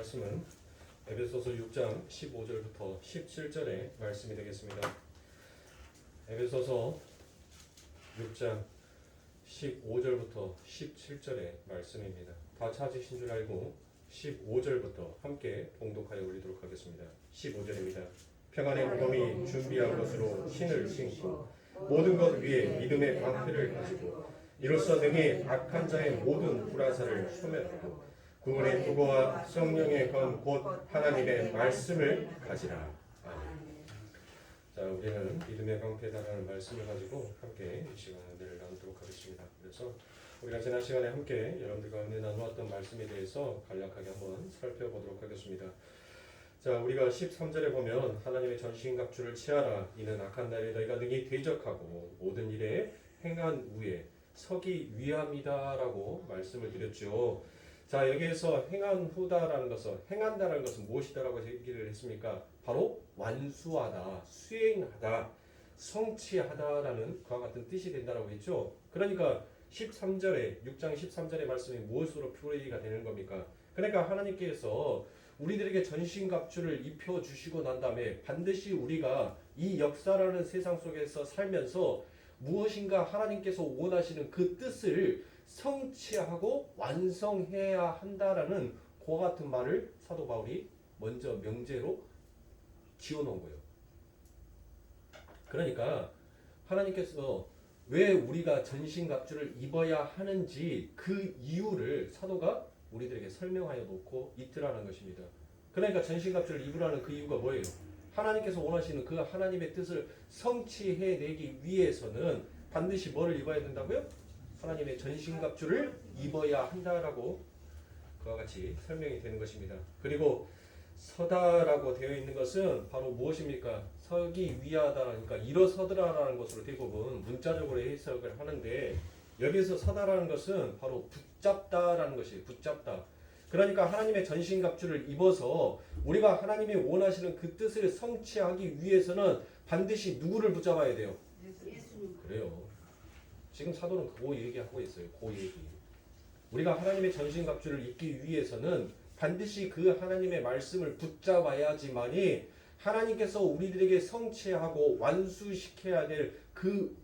말씀은 에베소서 6장 15절부터 17절의 말씀이 되겠습니다. 에베소서 6장 15절부터 17절의 말씀입니다. 다 찾으신 줄 알고 15절부터 함께 봉독하여 올리도록 하겠습니다. 15절입니다. 평안의 무덤이 준비한 것으로 신을 신고 모든 것 위에 믿음의 방패를 가지고 이로써 능히 악한 자의 모든 불화살을 소멸하고 구원의 도구와 성령의 검 곧 하나님의 말씀을 가지라. 아멘. 자, 우리는 믿음의 방패다라는 말씀을 가지고 함께 이 시간을 나누도록 하겠습니다. 그래서 우리가 지난 시간에 함께 여러분들과 은혜 나누었던 말씀에 대해서 간략하게 한번 살펴보도록 하겠습니다. 자, 우리가 13절에 보면 하나님의 전신갑주를 취하라. 이는 악한 날에 너희가 능히 대적하고 모든 일에 행한 후에 서기 위함이다라고 말씀을 드렸죠. 자, 여기에서 행한 후다라는 것은, 행한다라는 것은 무엇이다라고 얘기를 했습니까? 바로 완수하다, 수행하다, 성취하다라는 그와 같은 뜻이 된다라고 했죠. 그러니까 13절에 6장 13절의 말씀이 무엇으로 표기가 되는 겁니까? 그러니까 하나님께서 우리들에게 전신갑주를 입혀주시고 난 다음에 반드시 우리가 이 역사라는 세상 속에서 살면서 무엇인가 하나님께서 원하시는 그 뜻을 성취하고 완성해야 한다라는 그와 같은 말을 사도 바울이 먼저 명제로 지어놓은 거예요. 그러니까 하나님께서 왜 우리가 전신갑주를 입어야 하는지 그 이유를 사도가 우리들에게 설명하여 놓고 있더라는 것입니다. 그러니까 전신갑주를 입으라는 그 이유가 뭐예요? 하나님께서 원하시는 그 하나님의 뜻을 성취해내기 위해서는 반드시 뭐를 입어야 된다고요? 하나님의 전신갑주를 입어야 한다라고 그와 같이 설명이 되는 것입니다. 그리고 서다라고 되어 있는 것은 바로 무엇입니까? 서기 위하다, 그러니까 일어서더라라는 것으로 대부분 문자적으로 해석을 하는데 여기서 서다라는 것은 바로 붙잡다라는 것이에요. 붙잡다. 그러니까 하나님의 전신갑주를 입어서 우리가 하나님이 원하시는 그 뜻을 성취하기 위해서는 반드시 누구를 붙잡아야 돼요? 예수님. 그래요. 지금 사도는 그 얘기하고 있어요. 그 얘기. 우리가 하나님의 전신갑주를 입기 위해서는 반드시 그 하나님의 말씀을 붙잡아야지만이 하나님께서 우리들에게 성취하고 완수시켜야 될 그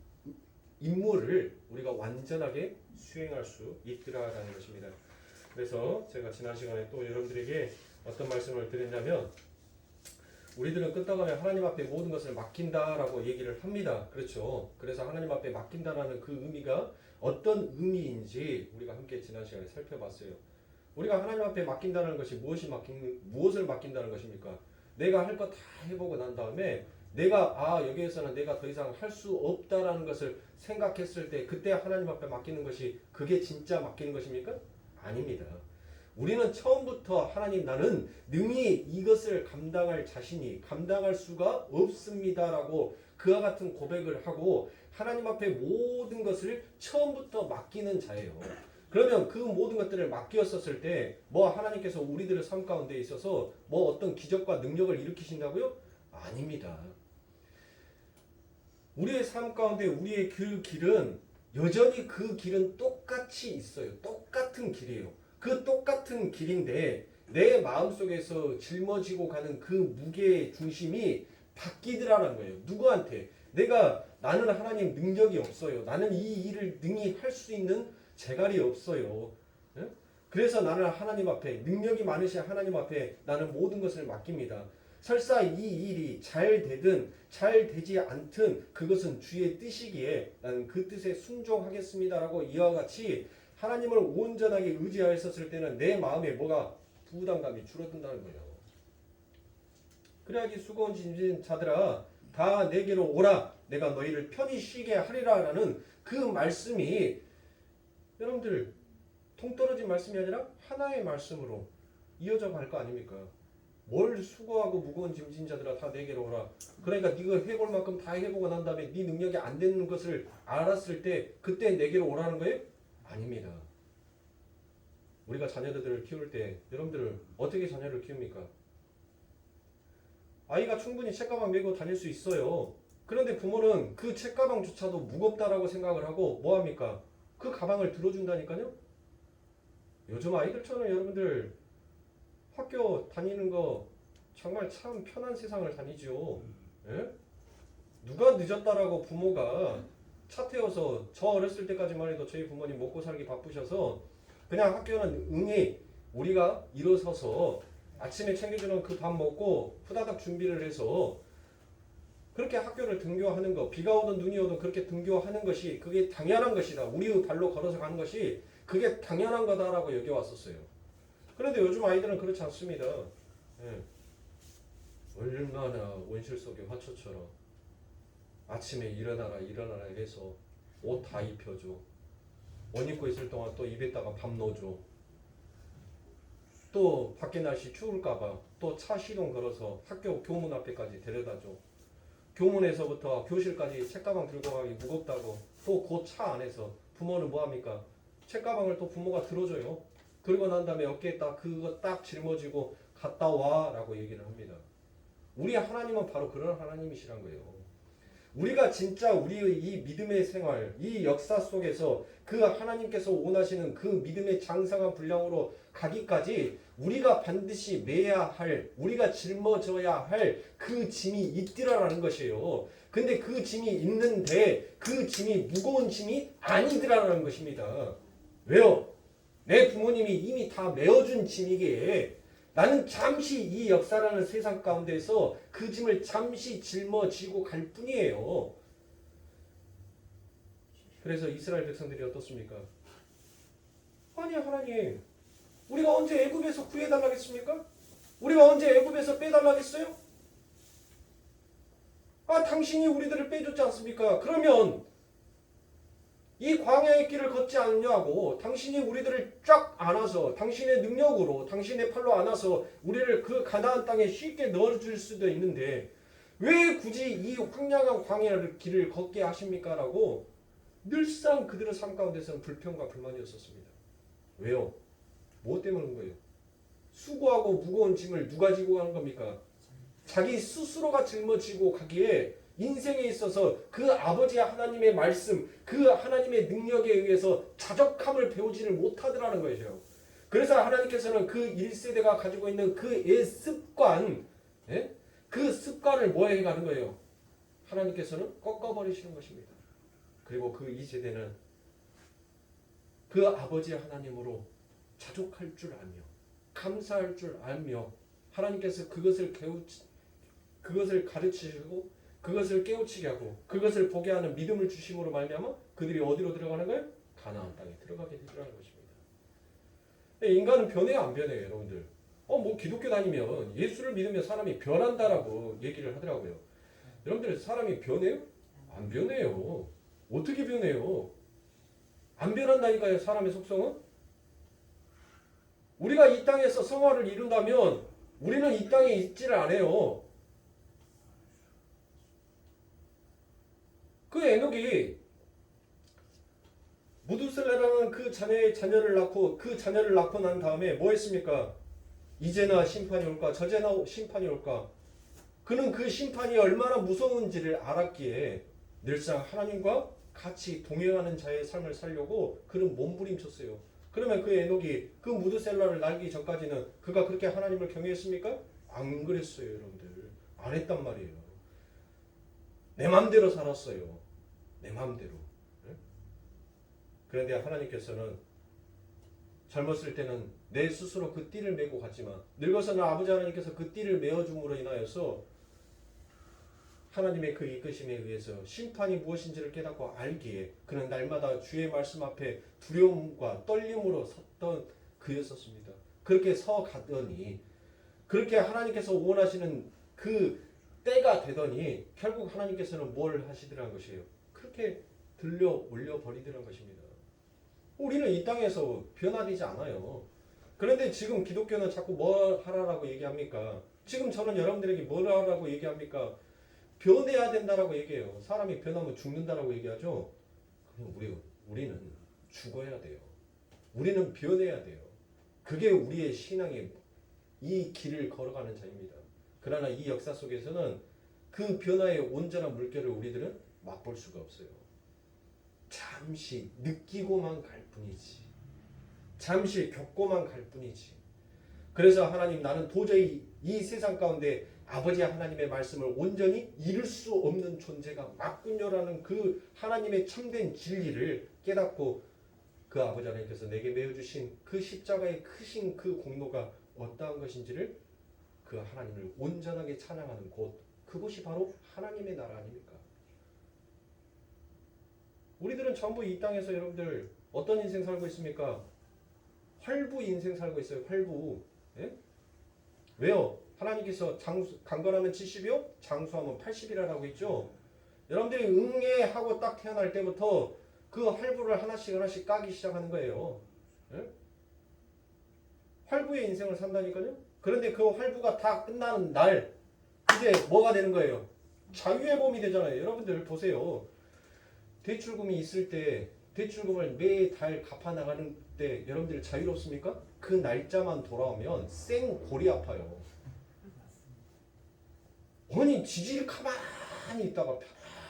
임무를 우리가 완전하게 수행할 수 있더라라는 것입니다. 그래서 제가 지난 시간에 또 여러분들에게 어떤 말씀을 드렸냐면 우리들은 끄떡하면 하나님 앞에 모든 것을 맡긴다라고 얘기를 합니다. 그렇죠? 그래서 하나님 앞에 맡긴다라는 그 의미가 어떤 의미인지 우리가 함께 지난 시간에 살펴봤어요. 우리가 하나님 앞에 맡긴다는 것이 무엇을 맡긴다는 것입니까? 내가 할 거 다 해보고 난 다음에 내가 여기에서는 내가 더 이상 할 수 없다라는 것을 생각했을 때 그때 하나님 앞에 맡기는 것이 그게 진짜 맡기는 것입니까? 아닙니다. 우리는 처음부터 하나님 나는 능히 이것을 감당할 수가 없습니다라고 그와 같은 고백을 하고 하나님 앞에 모든 것을 처음부터 맡기는 자예요. 그러면 그 모든 것들을 맡겼었을 때 뭐 하나님께서 우리들의 삶 가운데 있어서 뭐 어떤 기적과 능력을 일으키신다고요? 아닙니다. 우리의 삶 가운데 우리의 그 길은 여전히 그 길은 똑같이 있어요. 똑같은 길이에요. 그 똑같은 길인데 내 마음속에서 짊어지고 가는 그 무게의 중심이 바뀌더라는 거예요. 누구한테? 나는 하나님 능력이 없어요. 나는 이 일을 능히 할 수 있는 재갈이 없어요. 네? 그래서 나는 하나님 앞에 능력이 많으신 하나님 앞에 나는 모든 것을 맡깁니다. 설사 이 일이 잘 되든 잘 되지 않든 그것은 주의 뜻이기에 나는 그 뜻에 순종하겠습니다라고 이와 같이 하나님을 온전하게 의지하였을 때는 내 마음에 뭐가 부담감이 줄어든다는 거예요. 그래야지 수고한 짐진 자들아 다 내게로 오라 내가 너희를 편히 쉬게 하리라 라는 그 말씀이 여러분들 통떨어진 말씀이 아니라 하나의 말씀으로 이어져 갈 거 아닙니까? 뭘 수고하고 무거운 짐진 자들아 다 내게로 오라. 그러니까 네가 해볼 만큼 다 해보고 난 다음에 네 능력이 안 되는 것을 알았을 때 그때 내게로 오라는 거예요? 아닙니다. 우리가 자녀들을 키울 때 여러분들 어떻게 자녀를 키웁니까? 아이가 충분히 책가방 메고 다닐 수 있어요. 그런데 부모는 그 책가방조차도 무겁다라고 생각을 하고 뭐합니까? 그 가방을 들어준다니까요. 요즘 아이들처럼 여러분들 학교 다니는 거 정말 참 편한 세상을 다니죠. 예? 누가 늦었다라고 부모가 차 태워서 저 어렸을 때까지만 해도 저희 부모님 먹고 살기 바쁘셔서 그냥 학교는 응애 우리가 일어서서 아침에 챙겨주는 그 밥 먹고 후다닥 준비를 해서 그렇게 학교를 등교하는 거 비가 오든 눈이 오든 그렇게 등교하는 것이 그게 당연한 것이다. 우리의 발로 걸어서 가는 것이 그게 당연한 거다라고 여겨왔었어요. 그런데 요즘 아이들은 그렇지 않습니다. 예. 얼마나 온실 속의 화초처럼 아침에 일어나라 해서 옷 다 입혀줘. 옷 입고 있을 동안 또 입에다가 밥 넣어줘. 또 밖에 날씨 추울까봐 또 차 시동 걸어서 학교 교문 앞에까지 데려다줘. 교문에서부터 교실까지 책가방 들고 가기 무겁다고 또 그 차 안에서 부모는 뭐합니까? 책가방을 또 부모가 들어줘요. 그러고 난 다음에 어깨에 딱 그거 딱 짊어지고 갔다 와 라고 얘기를 합니다. 우리 하나님은 바로 그런 하나님이시란 거예요. 우리가 진짜 우리의 이 믿음의 생활, 이 역사 속에서 그 하나님께서 원하시는 그 믿음의 장성한 분량으로 가기까지 우리가 반드시 매야 할, 우리가 짊어져야 할 그 짐이 있더라라는 것이에요. 근데 그 짐이 있는데 그 짐이 무거운 짐이 아니더라라는 것입니다. 왜요? 내 부모님이 이미 다 메어준 짐이기에 나는 잠시 이 역사라는 세상 가운데서 그 짐을 잠시 짊어지고 갈 뿐이에요. 그래서 이스라엘 백성들이 어떻습니까? 아니 하나님, 우리가 언제 애굽에서 구해달라겠습니까? 우리가 언제 애굽에서 빼달라겠어요? 아, 당신이 우리들을 빼줬지 않습니까? 그러면 이 광야의 길을 걷지 않냐고 당신이 우리들을 쫙 안아서 당신의 능력으로 당신의 팔로 안아서 우리를 그 가나안 땅에 쉽게 넣어줄 수도 있는데 왜 굳이 이 황량한 광야의 길을 걷게 하십니까? 라고 늘상 그들의 삶 가운데서는 불평과 불만이었었습니다. 왜요? 뭐 때문인 거예요? 수고하고 무거운 짐을 누가 지고 가는 겁니까? 자기 스스로가 짊어지고 가기에 인생에 있어서 그 아버지 하나님의 말씀, 그 하나님의 능력에 의해서 자족함을 배우지를 못하더라는 것이죠. 그래서 하나님께서는 그 1세대가 가지고 있는 그의 습관, 예? 그 습관을 뭐 해가는 거예요? 하나님께서는 꺾어버리시는 것입니다. 그리고 그 2세대는 그 아버지 하나님으로 자족할 줄 알며 감사할 줄 알며 하나님께서 그것을 가르치시고 그것을 깨우치게 하고 그것을 보게 하는 믿음을 주심으로 말미암아 그들이 어디로 들어가는 거예요? 가나안 땅에 들어가게 되더라는 것입니다. 인간은 변해요, 안 변해요, 여러분들? 뭐 기독교 다니면 예수를 믿으면 사람이 변한다라고 얘기를 하더라고요. 여러분들 사람이 변해요? 안 변해요. 어떻게 변해요? 안 변한다니까요, 사람의 속성은? 우리가 이 땅에서 성화를 이룬다면 우리는 이 땅에 있지를 않아요. 그 에녹이 무두셀라라는 그 자녀를 낳고 그 자녀를 낳고 난 다음에 뭐 했습니까? 이제나 심판이 올까 저제나 심판이 올까. 그는 그 심판이 얼마나 무서운지를 알았기에 늘상 하나님과 같이 동행하는 자의 삶을 살려고 그는 몸부림쳤어요. 그러면 그 에녹이 그 무두셀라를 낳기 전까지는 그가 그렇게 하나님을 경외했습니까? 안 그랬어요, 여러분들. 안 했단 말이에요. 내 맘대로 살았어요. 내 맘대로. 그런데 하나님께서는 젊었을 때는 내 스스로 그 띠를 메고 갔지만 늙어서는 아버지 하나님께서 그 띠를 메어줌으로 인하여서 하나님의 그 이끄심에 의해서 심판이 무엇인지를 깨닫고 알기에 그는 날마다 주의 말씀 앞에 두려움과 떨림으로 섰던 그였었습니다. 그렇게 서가더니 그렇게 하나님께서 원하시는 그 때가 되더니 결국 하나님께서는 뭘 하시더라는 것이에요. 그렇게 들려 올려 버리더라는 것입니다. 우리는 이 땅에서 변화되지 않아요. 그런데 지금 기독교는 자꾸 뭐 하라라고 얘기합니까? 지금 저는 여러분들에게 뭘 하라고 얘기합니까? 변해야 된다라고 얘기해요. 사람이 변하면 죽는다라고 얘기하죠. 그럼 우리는 죽어야 돼요. 우리는 변해야 돼요. 그게 우리의 신앙의 이 길을 걸어가는 자입니다. 그러나 이 역사 속에서는 그 변화의 온전한 물결을 우리들은 맛볼 수가 없어요. 잠시 느끼고만 갈 뿐이지. 잠시 겪고만 갈 뿐이지. 그래서 하나님 나는 도저히 이 세상 가운데 아버지 하나님의 말씀을 온전히 이룰 수 없는 존재가 맞군요라는 그 하나님의 참된 진리를 깨닫고 그 아버지 하나님께서 내게 메어주신 그 십자가의 크신 그 공로가 어떠한 것인지를 그 하나님을 온전하게 찬양하는 곳, 그곳이 바로 하나님의 나라 아닙니까? 우리들은 전부 이 땅에서 여러분들 어떤 인생 살고 있습니까? 활부 인생 살고 있어요. 활부. 예? 왜요? 하나님께서 강건하면 70이요? 장수하면 80이라고 있죠. 여러분들이 응애하고 딱 태어날 때부터 그 활부를 하나씩 까기 시작하는 거예요. 예? 활부의 인생을 산다니까요. 그런데 그 활부가 다 끝나는 날 이제 뭐가 되는 거예요? 자유의 몸이 되잖아요. 여러분들 보세요. 대출금이 있을 때 대출금을 매달 갚아 나가는 때 여러분들 자유롭습니까? 그 날짜만 돌아오면 생 골이 아파요. 아니 지질 가만히 있다가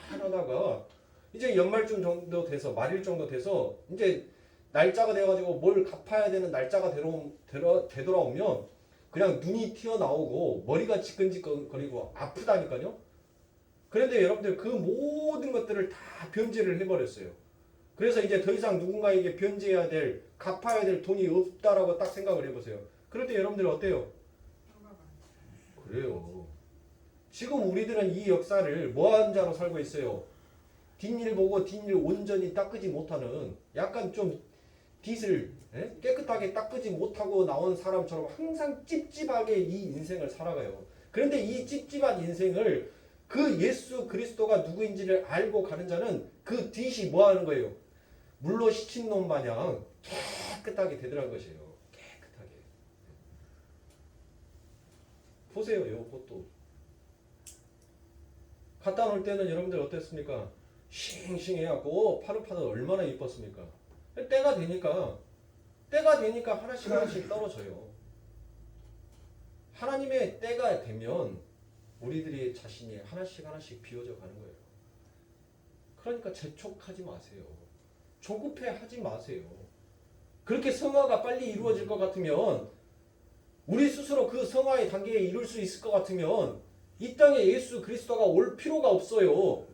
편하다가 이제 연말쯤 정도 돼서 말일 정도 돼서 이제 날짜가 돼가지고 뭘 갚아야 되는 날짜가 되돌아오면 그냥 눈이 튀어나오고 머리가 지끈지끈거리고 아프다니까요. 그런데 여러분들 그 모든 것들을 다 변제를 해버렸어요. 그래서 이제 더 이상 누군가에게 변제해야 될, 갚아야 될 돈이 없다라고 딱 생각을 해보세요. 그럴 때 여러분들 어때요? 그래요. 지금 우리들은 이 역사를 뭐한 자로 살고 있어요? 뒷일 보고 뒷일 온전히 닦지 못하는 약간 좀 뒷을 깨끗하게 닦지 못하고 나온 사람처럼 항상 찝찝하게 이 인생을 살아가요. 그런데 이 찝찝한 인생을 그 예수 그리스도가 누구인지를 알고 가는 자는 그 뒷이 뭐 하는 거예요? 물로 씻힌 놈 마냥 깨끗하게 되더라는 것이에요. 깨끗하게. 보세요. 이것도. 갖다 놓을 때는 여러분들 어땠습니까? 싱싱해갖고 파릇파릇 얼마나 이뻤습니까? 때가 되니까 하나씩 떨어져요. 하나님의 때가 되면 우리들의 자신이 하나씩 비워져 가는 거예요. 그러니까 재촉하지 마세요. 조급해 하지 마세요. 그렇게 성화가 빨리 이루어질 것 같으면 우리 스스로 그 성화의 단계에 이룰 수 있을 것 같으면 이 땅에 예수 그리스도가 올 필요가 없어요.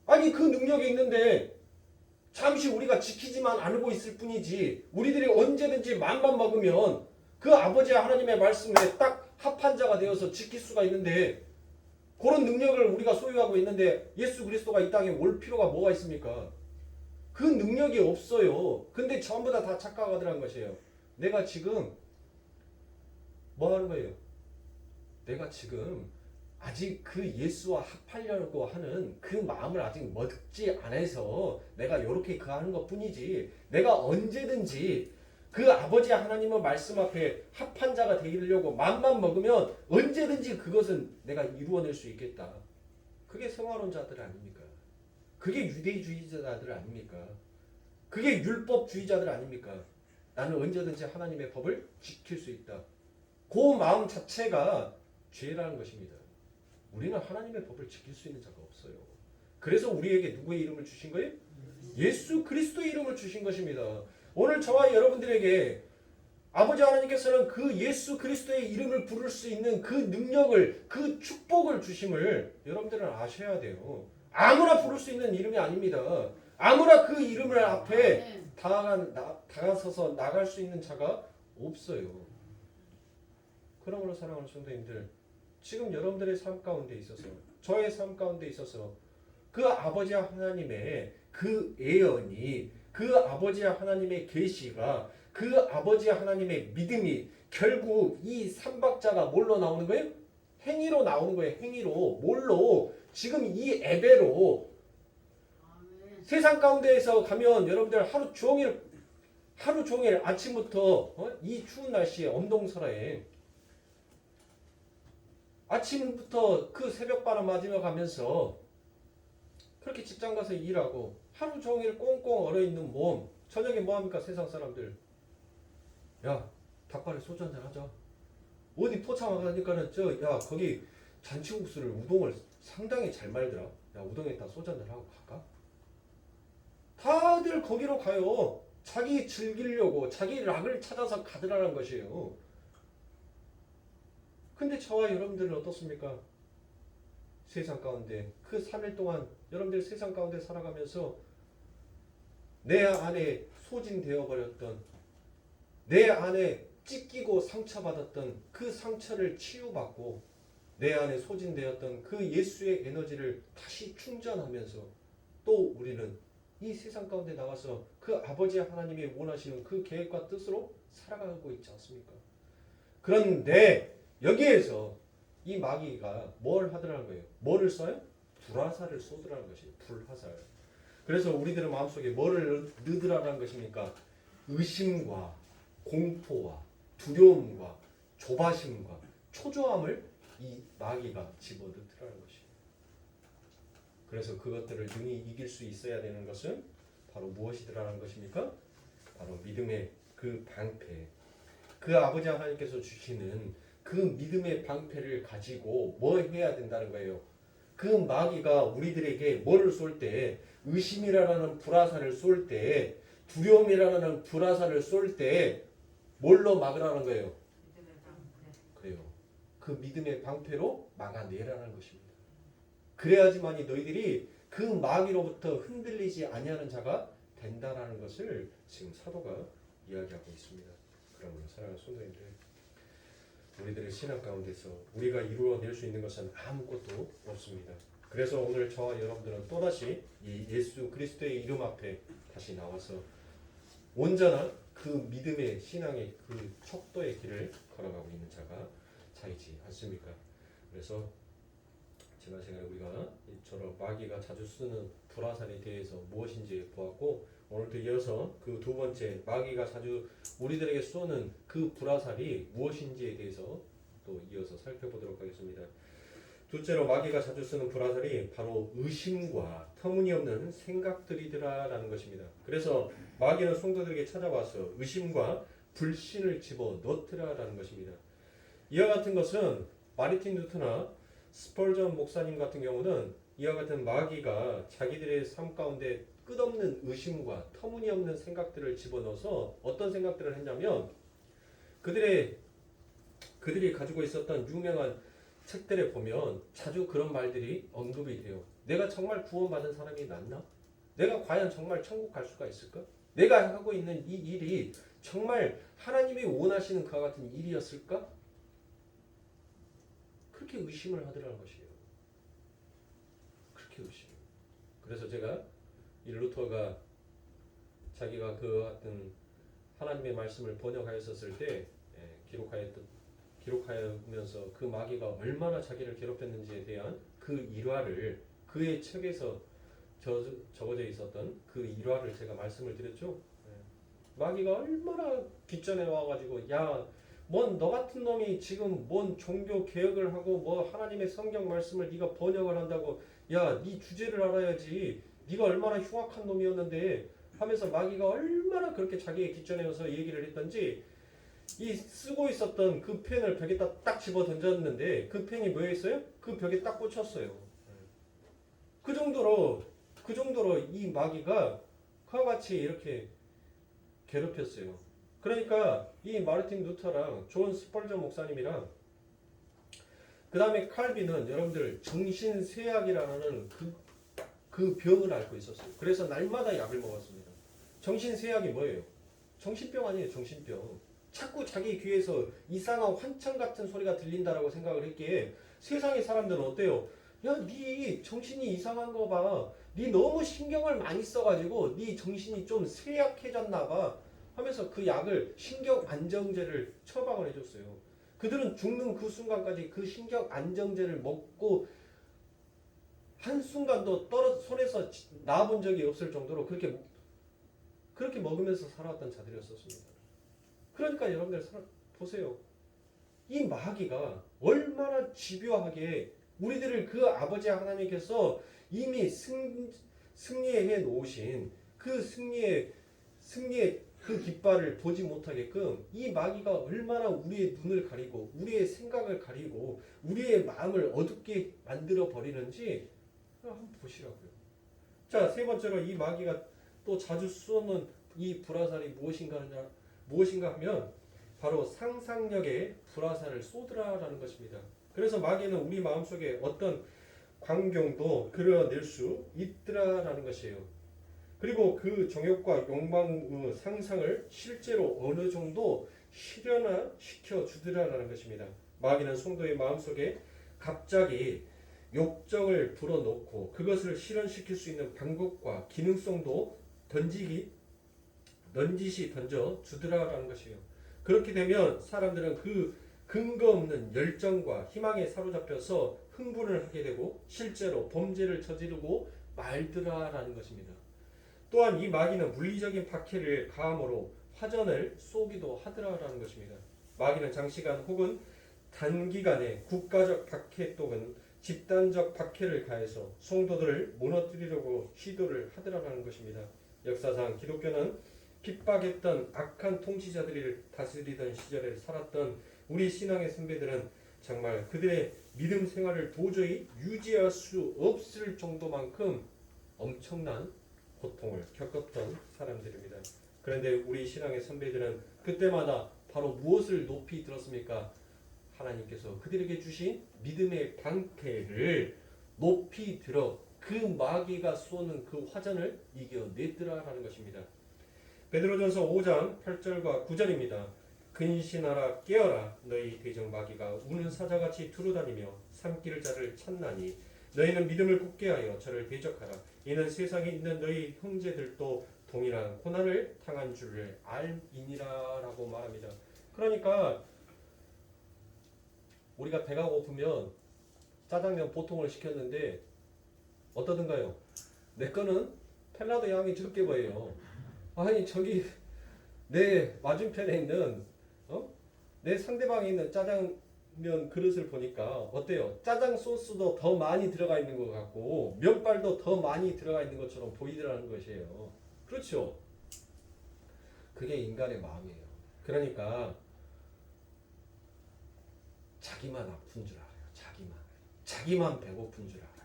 아니 그 능력이 있는데 잠시 우리가 지키지만 않고 있을 뿐이지 우리들이 언제든지 맘만 먹으면 그 아버지 하나님의 말씀에 딱 합한 자가 되어서 지킬 수가 있는데 그런 능력을 우리가 소유하고 있는데 예수 그리스도가 이 땅에 올 필요가 뭐가 있습니까? 그 능력이 없어요. 근데 전부 다 착각하더라는 것이에요. 내가 지금 뭐 하는 거예요? 내가 지금 아직 그 예수와 합하려고 하는 그 마음을 아직 먹지 않아서 내가 이렇게 하는 것 뿐이지 내가 언제든지 그 아버지 하나님의 말씀 앞에 합한 자가 되려고 맘만 먹으면 언제든지 그것은 내가 이루어낼 수 있겠다. 그게 성화론자들 아닙니까? 그게 유대주의자들 아닙니까? 그게 율법주의자들 아닙니까? 나는 언제든지 하나님의 법을 지킬 수 있다. 그 마음 자체가 죄라는 것입니다. 우리는 하나님의 법을 지킬 수 있는 자가 없어요. 그래서 우리에게 누구의 이름을 주신 거예요? 예수 그리스도의 이름을 주신 것입니다. 오늘 저와 여러분들에게 아버지 하나님께서는 그 예수 그리스도의 이름을 부를 수 있는 그 능력을, 그 축복을 주심을 여러분들은 아셔야 돼요. 아무나 부를 수 있는 이름이 아닙니다. 아무나 그 이름을 앞에 다가서서 나갈 수 있는 자가 없어요. 그러므로 사랑하는 성도님들, 지금 여러분들의 삶 가운데 있어서, 저의 삶 가운데 있어서 그 아버지 하나님의 그 예언이, 그 아버지 하나님의 계시가, 그 아버지 하나님의 믿음이 결국 이 삼박자가 뭘로 나오는 거예요? 행위로 나오는 거예요. 행위로. 뭘로? 지금 이 예배로. 세상 가운데에서 가면 여러분들 하루 종일 아침부터 이 추운 날씨에 엄동설화에 아침부터 그 새벽바람 맞으며 가면서 그렇게 직장 가서 일하고 하루 종일 꽁꽁 얼어있는 몸, 저녁에 뭐합니까 세상 사람들? 야, 닭발에 소주 한잔 하자. 어디 포차마 가니까는 야 거기 잔치국수를 우동을 상당히 잘 말더라. 야 우동에다 소주 한잔 하고 갈까? 다들 거기로 가요. 자기 즐기려고 자기 락을 찾아서 가더라는 것이에요. 근데 저와 여러분들은 어떻습니까? 세상 가운데 그 3일 동안 여러분들 세상 가운데 살아가면서 내 안에 소진되어 버렸던, 내 안에 찢기고 상처받았던 그 상처를 치유받고 내 안에 소진되었던 그 예수의 에너지를 다시 충전하면서 또 우리는 이 세상 가운데 나가서 그 아버지 하나님이 원하시는 그 계획과 뜻으로 살아가고 있지 않습니까? 그런데 여기에서 이 마귀가 뭘 하더라는 거예요? 뭐를 써요? 불화살을 쏘더라는 것이에요. 불화살. 그래서 우리들의 마음속에 뭐를 넣으라는 것입니까? 의심과 공포와 두려움과 조바심과 초조함을 이 마귀가 집어넣더라는 것이에요. 그래서 그것들을 능히 이길 수 있어야 되는 것은 바로 무엇이더라는 것입니까? 바로 믿음의 그 방패. 그 아버지 하나님께서 주시는 그 믿음의 방패를 가지고 뭐 해야 된다는 거예요? 그 마귀가 우리들에게 뭐를 쏠 때, 의심이라는 불화살을 쏠 때, 두려움이라는 불화살을 쏠 때 뭘로 막으라는 거예요? 그래요. 그 믿음의 방패로 막아내라는 것입니다. 그래야지만이 너희들이 그 마귀로부터 흔들리지 아니하는 자가 된다라는 것을 지금 사도가 이야기하고 있습니다. 그러므로 사랑하는 성도님들, 우리들의 신앙 가운데서 우리가 이루어낼 수 있는 것은 아무것도 없습니다. 그래서 오늘 저와 여러분들은 또다시 이 예수 그리스도의 이름 앞에 다시 나와서 온전한 그 믿음의 신앙의 그 척도의 길을 걸어가고 있는 자가 차이지 않습니까? 그래서 지난 시간에 우리가 이처럼 마귀가 자주 쓰는 불화살에 대해서 무엇인지 보았고, 오늘도 이어서 그 두 번째 마귀가 자주 우리들에게 쏘는 그 불화살이 무엇인지에 대해서 또 이어서 살펴보도록 하겠습니다. 둘째로 마귀가 자주 쓰는 불화살이 바로 의심과 터무니없는 생각들이더라라는 것입니다. 그래서 마귀는 성도들에게 찾아와서 의심과 불신을 집어 넣더라라는 것입니다. 이와 같은 것은 마르틴 루터나 스펄전 목사님 같은 경우는 이와 같은 마귀가 자기들의 삶 가운데 끝없는 의심과 터무니없는 생각들을 집어넣어서 어떤 생각들을 했냐면 그들이 가지고 있었던 유명한 책들에 보면 자주 그런 말들이 언급이 돼요. 내가 정말 구원받은 사람이 맞나? 내가 과연 정말 천국 갈 수가 있을까? 내가 하고 있는 이 일이 정말 하나님이 원하시는 그와 같은 일이었을까? 그렇게 의심을 하더라는 것이에요. 그렇게 의심. 그래서 제가 이 루터가 자기가 그 같은 하나님의 말씀을 번역하였었을 때 기록하면서 그 마귀가 얼마나 자기를 괴롭혔는지에 대한 그 일화를 그의 책에서 적어져 있었던 그 일화를 제가 말씀을 드렸죠. 마귀가 얼마나 뒷전에 와가지고 뭔 너 같은 놈이 지금 뭔 종교 개혁을 하고 뭐 하나님의 성경 말씀을 네가 번역을 한다고 네 주제를 알아야지 네가 얼마나 흉악한 놈이었는데 하면서 마귀가 얼마나 그렇게 자기의 뒷전에 와서 얘기를 했던지 이 쓰고 있었던 그 펜을 벽에다 딱 집어 던졌는데 그 펜이 뭐에 있어요? 그 벽에 딱 꽂혔어요. 그 정도로 이 마귀가 그와 같이 이렇게 괴롭혔어요. 그러니까 이 마르틴 루터랑 존 스펄전 목사님이랑 그 다음에 칼빈은 여러분들 정신쇠약이라는 그 병을 앓고 있었어요. 그래서 날마다 약을 먹었습니다. 정신쇠약이 뭐예요? 정신병 아니에요. 정신병. 자꾸 자기 귀에서 이상한 환청 같은 소리가 들린다라고 생각을 했기에 세상의 사람들은 어때요? 네 정신이 이상한 거 봐. 네 너무 신경을 많이 써가지고 네 정신이 좀 쇠약해졌나 봐. 하면서 그 약을 신경 안정제를 처방을 해줬어요. 그들은 죽는 그 순간까지 그 신경 안정제를 먹고 한순간도 손에서 놔본 적이 없을 정도로 그렇게 먹으면서 살아왔던 자들이었습니다. 그러니까 여러분들 보세요. 이 마귀가 얼마나 집요하게 우리들을 그 아버지 하나님께서 이미 승리해 놓으신 그 승리의 그 깃발을 보지 못하게끔 이 마귀가 얼마나 우리의 눈을 가리고 우리의 생각을 가리고 우리의 마음을 어둡게 만들어 버리는지 한번 보시라고요. 자, 세 번째로 이 마귀가 또 자주 쏘는 이 불화살이 무엇인가 하면 바로 상상력에 불화살을 쏟으라라는 것입니다. 그래서 마귀는 우리 마음속에 어떤 광경도 그려낼 수 있더라라는 것이에요. 그리고 그 정욕과 욕망의 상상을 실제로 어느 정도 실현시켜 주더라라는 것입니다. 마귀는 성도의 마음속에 갑자기 욕정을 불어넣고 그것을 실현시킬 수 있는 방법과 기능성도 넌지시 던져 주더라라는 것이에요. 그렇게 되면 사람들은 그 근거 없는 열정과 희망에 사로잡혀서 흥분을 하게 되고 실제로 범죄를 저지르고 말더라라는 것입니다. 또한 이 마귀는 물리적인 박해를 가함으로 화전을 쏘기도 하더라라는 것입니다. 마귀는 장시간 혹은 단기간에 국가적 박해 또는 집단적 박해를 가해서 성도들을 무너뜨리려고 시도를 하더라라는 것입니다. 역사상 기독교는 핍박했던 악한 통치자들을 다스리던 시절에 살았던 우리 신앙의 선배들은 정말 그들의 믿음 생활을 도저히 유지할 수 없을 정도만큼 엄청난 고통을 겪었던 사람들입니다. 그런데 우리 신앙의 선배들은 그때마다 바로 무엇을 높이 들었습니까? 하나님께서 그들에게 주신 믿음의 방패를 높이 들어 그 마귀가 쏘는 그 화전을 이겨냈더라라는 것입니다. 베드로전서 5장 8절과 9절입니다. 근신하라 깨어라 너희 대적 마귀가 우는 사자같이 두루다니며 삼킬 자를 찾나니 너희는 믿음을 굳게 하여 저를 대적하라. 이는 세상에 있는 너희 형제들도 동일한 고난을 당한 줄을 알미니라라고 말합니다. 그러니까 우리가 배가 고프면 짜장면 보통을 시켰는데 어떠든가요? 내 거는 펠라도 양이 적게 보여요. 아니 저기 내 맞은편에 있는 내 상대방에 있는 짜장면 그릇을 보니까 어때요? 짜장 소스도 더 많이 들어가 있는 것 같고 면발도 더 많이 들어가 있는 것처럼 보이더라는 것이에요. 그렇죠? 그게 인간의 마음이에요. 그러니까 자기만 아픈 줄 알아요. 자기만 배고픈 줄 알아요.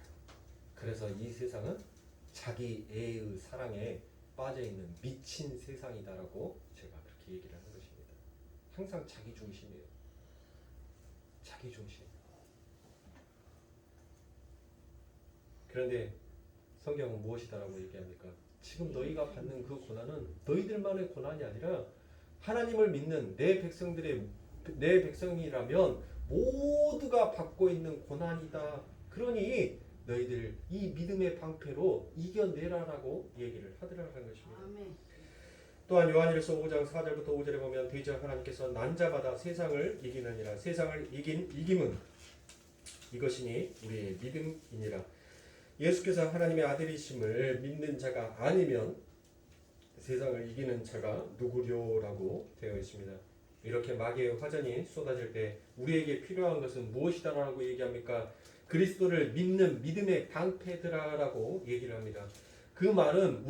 그래서 이 세상은 자기 애의 사랑에 빠져있는 미친 세상이다라고 제가 그렇게 얘기를 하는 것입니다. 항상 자기 중심이에요. 자기 중심. 그런데 성경은 무엇이다라고 얘기합니까? 지금 너희가 받는 그 고난은 너희들만의 고난이 아니라 하나님을 믿는 내 백성이라면 모두가 받고 있는 고난이다. 그러니 너희들 이 믿음의 방패로 이겨내라라고 얘기를 하더라는 것입니다. 아멘. 또한 요한일서 5장 4절부터 5절에 보면 대저 하나님께서 난자마다 세상을 이기느니라. 세상을 이김은 이것이니 우리의 믿음이니라. 예수께서 하나님의 아들이심을 믿는 자가 아니면 세상을 이기는 자가 누구려라고 되어 있습니다. 이렇게 마귀의 화전이 쏟아질 때 우리에게 필요한 것은 무엇이다라고 얘기합니까? 그리스도를 믿는 믿음의 방패들아라고 얘기를 합니다. 그 말은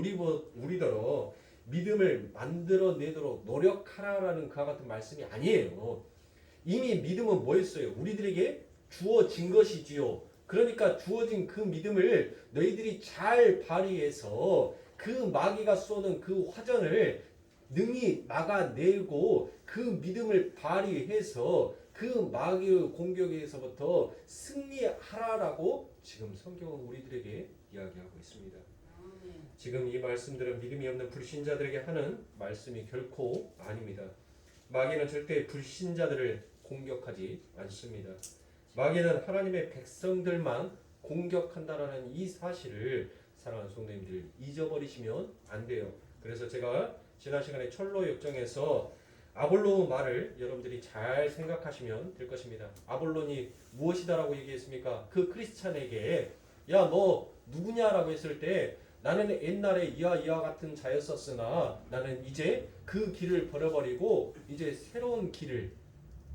우리더러 믿음을 만들어내도록 노력하라라는 그와 같은 말씀이 아니에요. 이미 믿음은 뭐였어요? 우리들에게 주어진 것이지요. 그러니까 주어진 그 믿음을 너희들이 잘 발휘해서 그 마귀가 쏘는 그 화전을 능히 막아내고 그 믿음을 발휘해서 그 마귀의 공격에서부터 승리하라라고 지금 성경은 우리들에게 이야기하고 있습니다. 지금 이 말씀들은 믿음이 없는 불신자들에게 하는 말씀이 결코 아닙니다. 마귀는 절대 불신자들을 공격하지 않습니다. 마귀는 하나님의 백성들만 공격한다라는 이 사실을 사랑하는 성도님들 잊어버리시면 안 돼요. 그래서 제가 지난 시간에 철로 역정에서 아볼론 말을 여러분들이 잘 생각하시면 될 것입니다. 아볼론이 무엇이다라고 얘기했습니까? 그 크리스찬에게 야 너 누구냐라고 했을 때 나는 옛날에 이와 같은 자였었으나 나는 이제 그 길을 버려버리고 이제 새로운 길을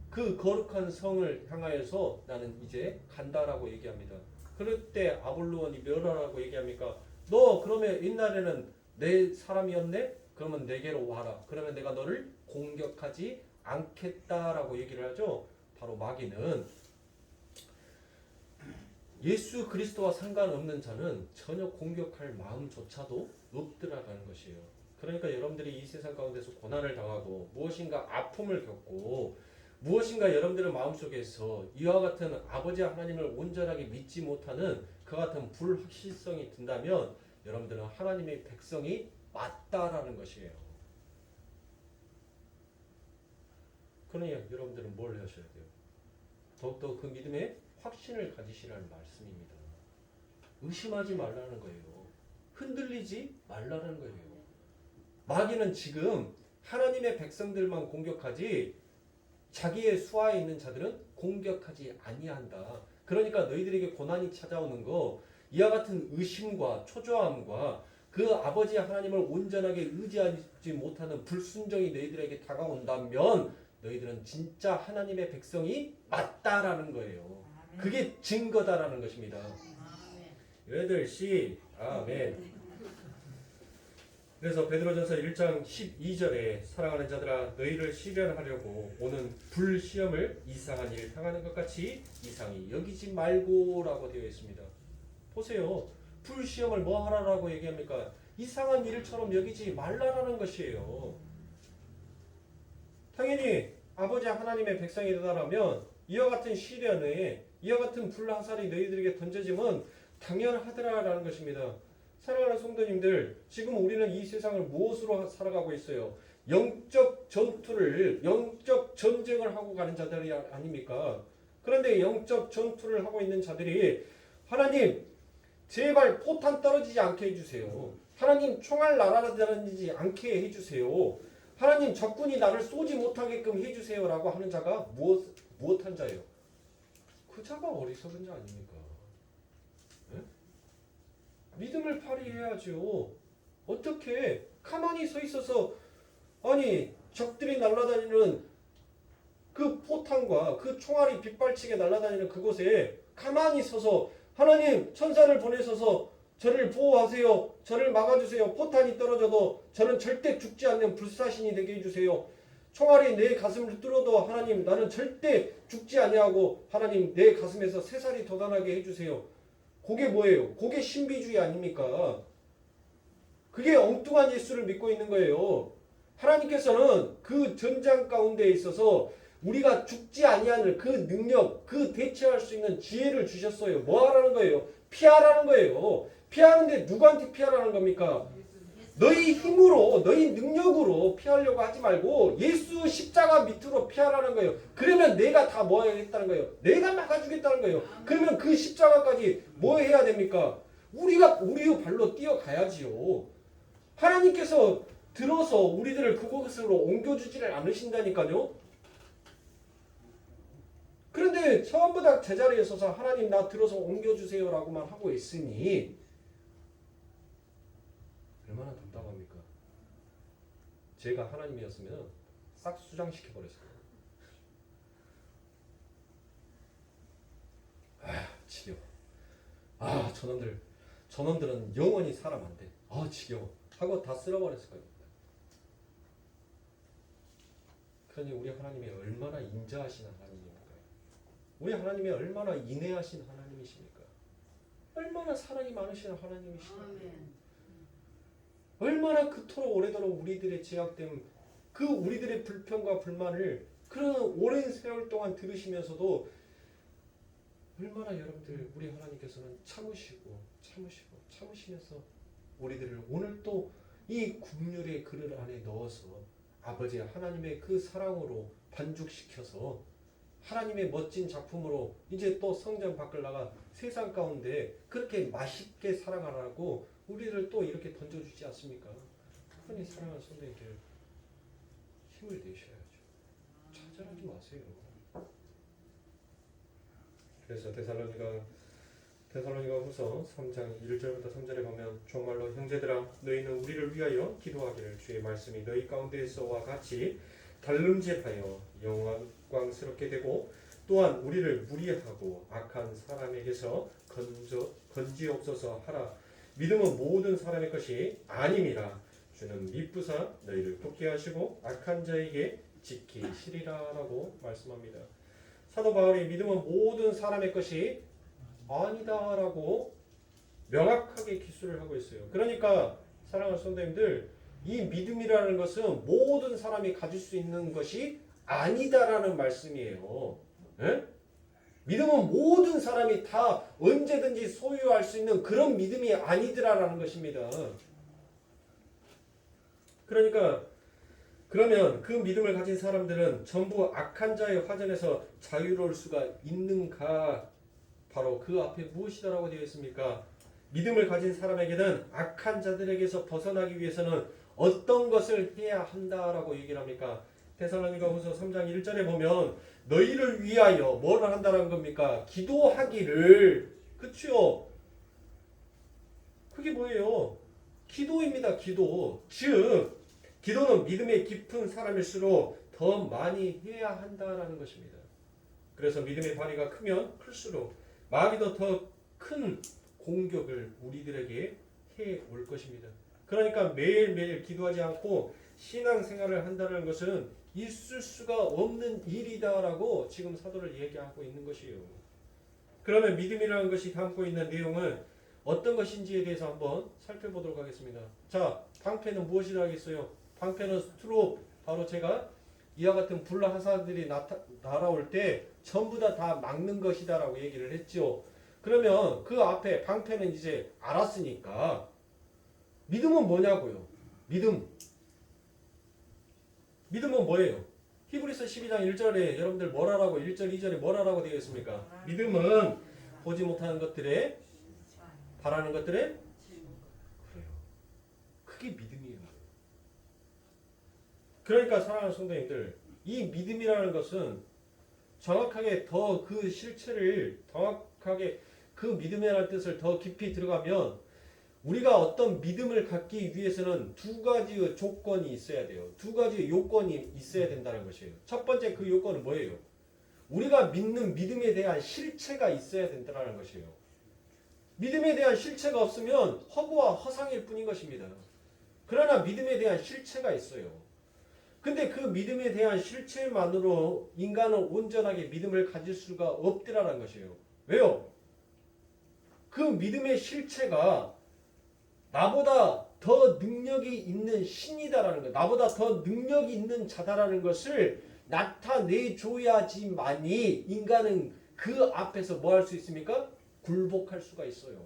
그 거룩한 성을 향하여서 나는 이제 간다라고 얘기합니다. 그럴 때 아볼론이 뭐라고 얘기합니까? 너 그러면 옛날에는 내 사람이었네? 그러면 내게로 와라. 그러면 내가 너를 공격하지 않겠다라고 얘기를 하죠. 바로 마귀는 예수 그리스도와 상관없는 자는 전혀 공격할 마음조차도 없더라라는 것이에요. 그러니까 여러분들이 이 세상 가운데서 고난을 당하고 무엇인가 아픔을 겪고 무엇인가 여러분들의 마음속에서 이와 같은 아버지 하나님을 온전하게 믿지 못하는 그 같은 불확실성이 든다면 여러분들은 하나님의 백성이 맞다라는 것이에요. 그러니 여러분들은 뭘 하셔야 돼요? 더욱더 그 믿음에 확신을 가지시라는 말씀입니다. 의심하지 말라는 거예요. 흔들리지 말라는 거예요. 마귀는 지금 하나님의 백성들만 공격하지 자기의 수하에 있는 자들은 공격하지 아니한다. 그러니까 너희들에게 고난이 찾아오는 거 이와 같은 의심과 초조함과 그 아버지 하나님을 온전하게 의지하지 못하는 불순종이 너희들에게 다가온다면 너희들은 진짜 하나님의 백성이 맞다라는 거예요. 그게 증거다라는 것입니다. 8시 아멘. 그래서 베드로전서 1장 12절에 사랑하는 자들아 너희를 시련하려고 오는 불시험을 이상한 일 당하는 것 같이 이상히 여기지 말고라고 되어 있습니다. 보세요. 불시험을 뭐 하라라고 얘기합니까? 이상한 일처럼 여기지 말라라는 것이에요. 당연히 아버지 하나님의 백성이 되다라면 이와 같은 시련에 이와 같은 불화살이 너희들에게 던져지면 당연하더라라는 것입니다. 사랑하는 성도님들, 지금 우리는 이 세상을 무엇으로 살아가고 있어요? 영적 전투를, 영적 전쟁을 하고 가는 자들이 아닙니까? 그런데 영적 전투를 하고 있는 자들이 하나님, 제발 포탄 떨어지지 않게 해주세요. 하나님, 총알 날아다니지 않게 해주세요. 하나님, 적군이 나를 쏘지 못하게끔 해주세요라고 하는 자가 무엇한 자예요? 그 자가 어리석은 자 아닙니까? 믿음을 발휘해야죠. 어떻게 가만히 서 있어서 아니 적들이 날아다니는 그 포탄과 그 총알이 빗발치게 날아다니는 그곳에 가만히 서서 하나님 천사를 보내셔서 저를 보호하세요. 저를 막아주세요. 포탄이 떨어져도 저는 절대 죽지 않는 불사신이 되게 해주세요. 총알이 내 가슴을 뚫어도 하나님 나는 절대 죽지 아니하고 하나님 내 가슴에서 새살이 돋아나게 해주세요. 그게 뭐예요? 그게 신비주의 아닙니까? 그게 엉뚱한 예수를 믿고 있는 거예요. 하나님께서는 그 전장 가운데 있어서 우리가 죽지 아니하는 그 능력, 그 대처할 수 있는 지혜를 주셨어요. 뭐 하라는 거예요? 피하라는 거예요. 피하는데 누구한테 피하라는 겁니까? 너희 힘으로, 너희 능력으로 피하려고 하지 말고 예수 십자가 밑으로 피하라는 거예요. 그러면 내가 다 뭐 하겠다는 거예요? 내가 막아주겠다는 거예요. 그러면 그 십자가까지 뭐 해야 됩니까? 우리가 우리의 발로 뛰어가야지요. 하나님께서 들어서 우리들을 그곳으로 옮겨주지를 않으신다니까요. 그런데 전부 다 제자리에 서서 하나님 나 들어서 옮겨주세요라고만 하고 있으니 얼마나 답답합니까? 제가 하나님이었으면 싹 수장시켜 버렸을 거예요. 지겨워. 저놈들은 영원히 살아면 안 돼. 지겨워. 하고 다 쓸어버렸을 거예요. 그러니 우리 하나님이 얼마나 인자하신 하나님입니까? 우리 하나님이 얼마나 인내하신 하나님이십니까? 얼마나 사랑이 많으신 하나님이십니까? 얼마나 그토록 오래도록 우리들의 제약됨, 그 우리들의 불평과 불만을 그런 오랜 세월 동안 들으시면서도 얼마나 여러분들 우리 하나님께서는 참으시면서 우리들을 오늘 또 이 국률의 그릇 안에 넣어서 아버지 하나님의 그 사랑으로 반죽시켜서 하나님의 멋진 작품으로 이제 또 성전 밖을 나가 세상 가운데 그렇게 맛있게 사랑하라고 우리를 또 이렇게 던져주지 않습니까? 그러니 사랑하는 성도님들 힘을 내셔야죠. 좌절하지 마세요. 그래서 데살로니가 후서 3장 1절부터 3절에 보면 정말로 형제들아 너희는 우리를 위하여 기도하기를 주의 말씀이 너희 가운데서와 같이 달름질하여 영광스럽게 되고 또한 우리를 무리하고 악한 사람에게서 건지옵소서 하라. 믿음은 모든 사람의 것이 아님이라. 주는 미쁘사 너희를 돕게 하시고 악한 자에게 지키시리라라고 말씀합니다. 사도 바울이 믿음은 모든 사람의 것이 아니다라고 명확하게 기술을 하고 있어요. 그러니까 사랑하는 성도님들 이 믿음이라는 것은 모든 사람이 가질 수 있는 것이 아니다라는 말씀이에요. 예? 믿음은 모든 사람이 다 언제든지 소유할 수 있는 그런 믿음이 아니더라라는 것입니다. 그러니까 그러면 그 믿음을 가진 사람들은 전부 악한 자의 화전에서 자유로울 수가 있는가? 바로 그 앞에 무엇이다라고 되어 있습니까? 믿음을 가진 사람에게는 악한 자들에게서 벗어나기 위해서는 어떤 것을 해야 한다라고 얘기를 합니까? 데살로니가후서 3장 1절에 보면 너희를 위하여 뭘 한다는 겁니까? 기도하기를. 그렇죠? 그게 뭐예요? 기도입니다. 기도. 즉 기도는 믿음의 깊은 사람일수록 더 많이 해야 한다라는 것입니다. 그래서 믿음의 발휘가 크면 클수록 마귀도 더 큰 공격을 우리들에게 해 올 것입니다. 그러니까 매일매일 기도하지 않고 신앙생활을 한다는 것은 있을 수가 없는 일이다라고 지금 사도를 얘기하고 있는 것이에요. 그러면 믿음이라는 것이 담고 있는 내용은 어떤 것인지에 대해서 한번 살펴보도록 하겠습니다. 자, 방패는 무엇이라 하겠어요? 방패는 스트롭, 바로 제가 이와 같은 불화사들이 날아올 때 전부 다 막는 것이다라고 얘기를 했죠. 그러면 그 앞에 방패는 이제 알았으니까 믿음은 뭐냐고요? 믿음은 뭐예요? 히브리서 12장 1절에 여러분들 뭐라라고 1절 2절에 뭐라라고 되어 있습니까? 믿음은 보지 못하는 것들에 바라는 것들에 그래요. 그게 믿음이에요. 그러니까 사랑하는 성도님들, 이 믿음이라는 것은 정확하게 더 그 실체를 정확하게 그 믿음이라는 뜻을 더 깊이 들어가면 우리가 어떤 믿음을 갖기 위해서는 두 가지의 조건이 있어야 돼요. 두 가지의 요건이 있어야 된다는 것이에요. 첫 번째 그 요건은 뭐예요? 우리가 믿는 믿음에 대한 실체가 있어야 된다는 것이에요. 믿음에 대한 실체가 없으면 허구와 허상일 뿐인 것입니다. 그러나 믿음에 대한 실체가 있어요. 근데 그 믿음에 대한 실체만으로 인간은 온전하게 믿음을 가질 수가 없더라는 것이에요. 왜요? 그 믿음의 실체가 나보다 더 능력이 있는 신이다라는 것, 나보다 더 능력이 있는 자다라는 것을 나타내줘야지만이 인간은 그 앞에서 뭐 할 수 있습니까? 굴복할 수가 있어요.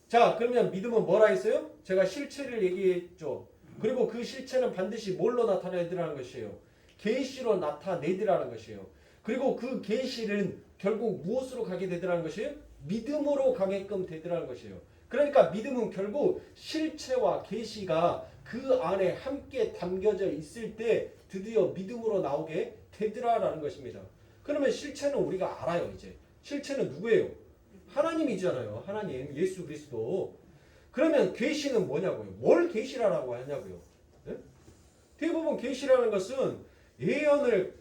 자, 그러면 믿음은 뭐라 했어요? 제가 실체를 얘기했죠. 그리고 그 실체는 반드시 뭘로 나타내더라는 것이에요? 계시로 나타내더라는 것이에요. 그리고 그 계시는 결국 무엇으로 가게 되더라는 것이에요? 믿음으로 가게끔 되더라는 것이에요. 그러니까 믿음은 결국 실체와 계시가 그 안에 함께 담겨져 있을 때 드디어 믿음으로 나오게 되더라라는 것입니다. 그러면 실체는 우리가 알아요. 이제 실체는 누구예요? 하나님이잖아요. 하나님, 예수 그리스도. 그러면 계시는 뭐냐고요? 뭘 계시라고 하냐고요? 네? 대부분 계시라는 것은 예언을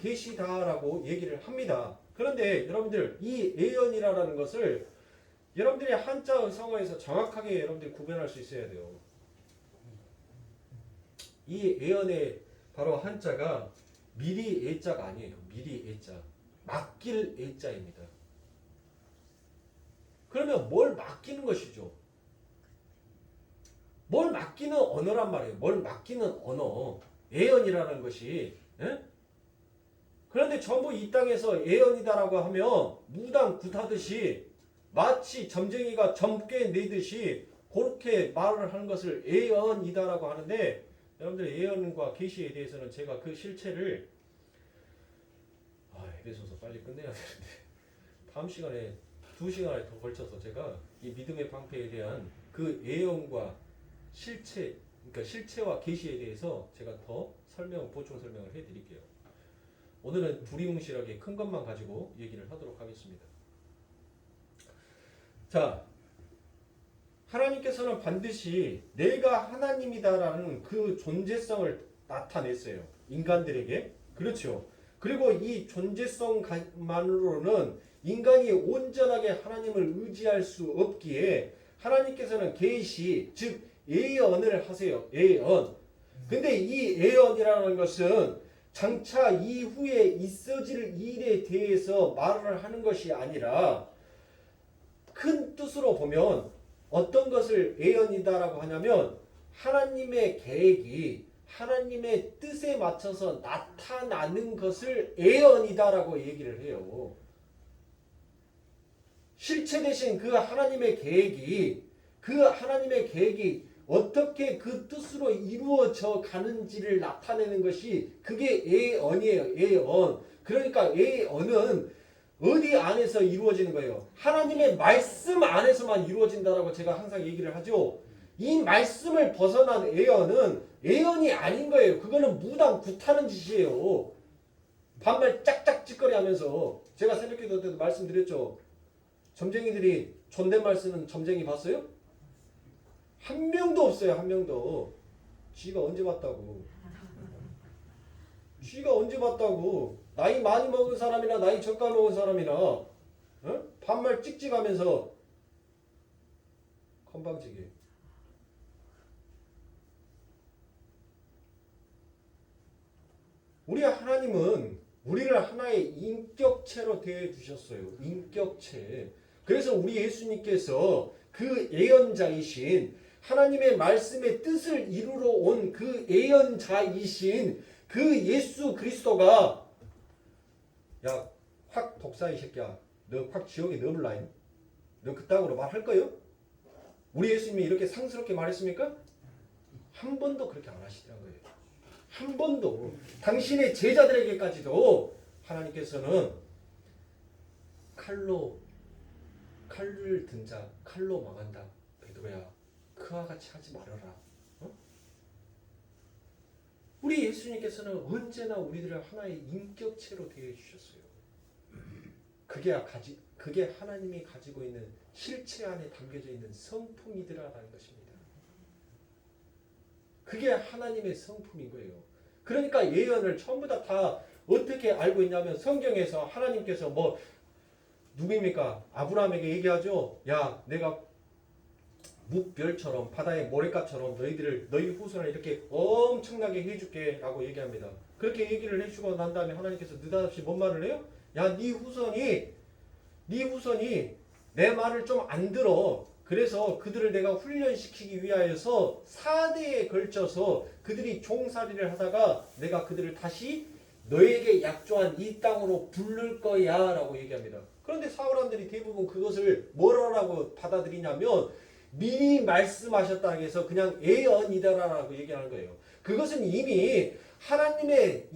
계시다라고 얘기를 합니다. 그런데 여러분들 이 예언이라는 것을 여러분들이 한자 성어에서 정확하게 여러분들이 구별할 수 있어야 돼요. 이 예언의 바로 한자가 미리 예자가 아니에요. 미리 예자. 맡길 예자입니다. 그러면 뭘 맡기는 것이죠? 뭘 맡기는 언어란 말이에요. 뭘 맡기는 언어. 예언이라는 것이. 예? 그런데 전부 이 땅에서 예언이다라고 하면 무당 굿하듯이 마치 점쟁이가 점괘 내듯이 그렇게 말을 하는 것을 예언이다라고 하는데 여러분들 예언과 계시에 대해서는 제가 그 실체를 에베소서 빨리 끝내야 되는데 다음 시간에 2시간에 더 걸쳐서 제가 이 믿음의 방패에 대한 그 예언과 실체, 그러니까 실체와 계시에 대해서 제가 더 보충 설명을 해드릴게요. 오늘은 두리뭉실하게 큰 것만 가지고 얘기를 하도록 하겠습니다. 자, 하나님께서는 반드시 내가 하나님이다라는 그 존재성을 나타냈어요. 인간들에게. 그렇죠. 그리고 이 존재성만으로는 인간이 온전하게 하나님을 의지할 수 없기에 하나님께서는 계시, 즉 예언을 하세요. 예언. 근데 이 예언이라는 것은 장차 이후에 있어질 일에 대해서 말을 하는 것이 아니라 큰 뜻으로 보면 어떤 것을 예언이다라고 하냐면 하나님의 계획이 하나님의 뜻에 맞춰서 나타나는 것을 예언이다라고 얘기를 해요. 실체되신 그 하나님의 계획이 어떻게 그 뜻으로 이루어져 가는지를 나타내는 것이 그게 예언이에요. 예언. 그러니까 예언은 어디 안에서 이루어지는 거예요? 하나님의 말씀 안에서만 이루어진다라고 제가 항상 얘기를 하죠. 이 말씀을 벗어난 예언은 예언이 아닌 거예요. 그거는 무당 굿하는 짓이에요. 반말 짝짝 찌꺼리 하면서 제가 새벽기도 때도 말씀드렸죠. 점쟁이들이 존댓말 쓰는 점쟁이 봤어요? 한 명도 없어요. 한 명도. 쥐가 언제 봤다고. 쥐가 언제 봤다고. 나이 많이 먹은 사람이나 나이 적게 먹은 사람이나 어? 반말 찍찍하면서 건방지게. 우리 하나님은 우리를 하나의 인격체로 대해주셨어요. 인격체. 그래서 우리 예수님께서 그 예언자이신 하나님의 말씀의 뜻을 이루러 온 그 예언자이신 그 예수 그리스도가 야, 확 독사 이 새끼야. 너 확 지옥에 넣어볼라잉? 너 그따구로 말할 거요? 우리 예수님이 이렇게 상스럽게 말했습니까? 한 번도 그렇게 안 하시더란 거예요. 한 번도. 당신의 제자들에게까지도 하나님께서는 칼을 든 자 칼로 망한다. 베드로야, 그와 같이 하지 말아라. 어? 우리 예수님께서는 언제나 우리들을 하나의 인격체로 대해 주셨어요. 그게 하나님이 가지고 있는 실체 안에 담겨져 있는 성품이더라라는 것입니다. 그게 하나님의 성품인 거예요. 그러니까 예언을 전부 다 어떻게 알고 있냐면 성경에서 하나님께서 뭐 누구입니까? 아브라함에게 얘기하죠. 야, 내가 묵별처럼 바다의 모래값처럼 너희 후손을 이렇게 엄청나게 해줄게 라고 얘기합니다. 그렇게 얘기를 해주고 난 다음에 하나님께서 느닷없이 뭔 말을 해요? 야, 네 후손이 내 말을 좀 안 들어. 그래서 그들을 내가 훈련시키기 위하여서 4대에 걸쳐서 그들이 종살이를 하다가 내가 그들을 다시 너에게 약조한 이 땅으로 부를 거야 라고 얘기합니다. 그런데 사울람들이 대부분 그것을 뭐라고 받아들이냐면 미리 말씀하셨다고 해서 그냥 예언이다라고 얘기하는 거예요. 그것은 이미 하나님의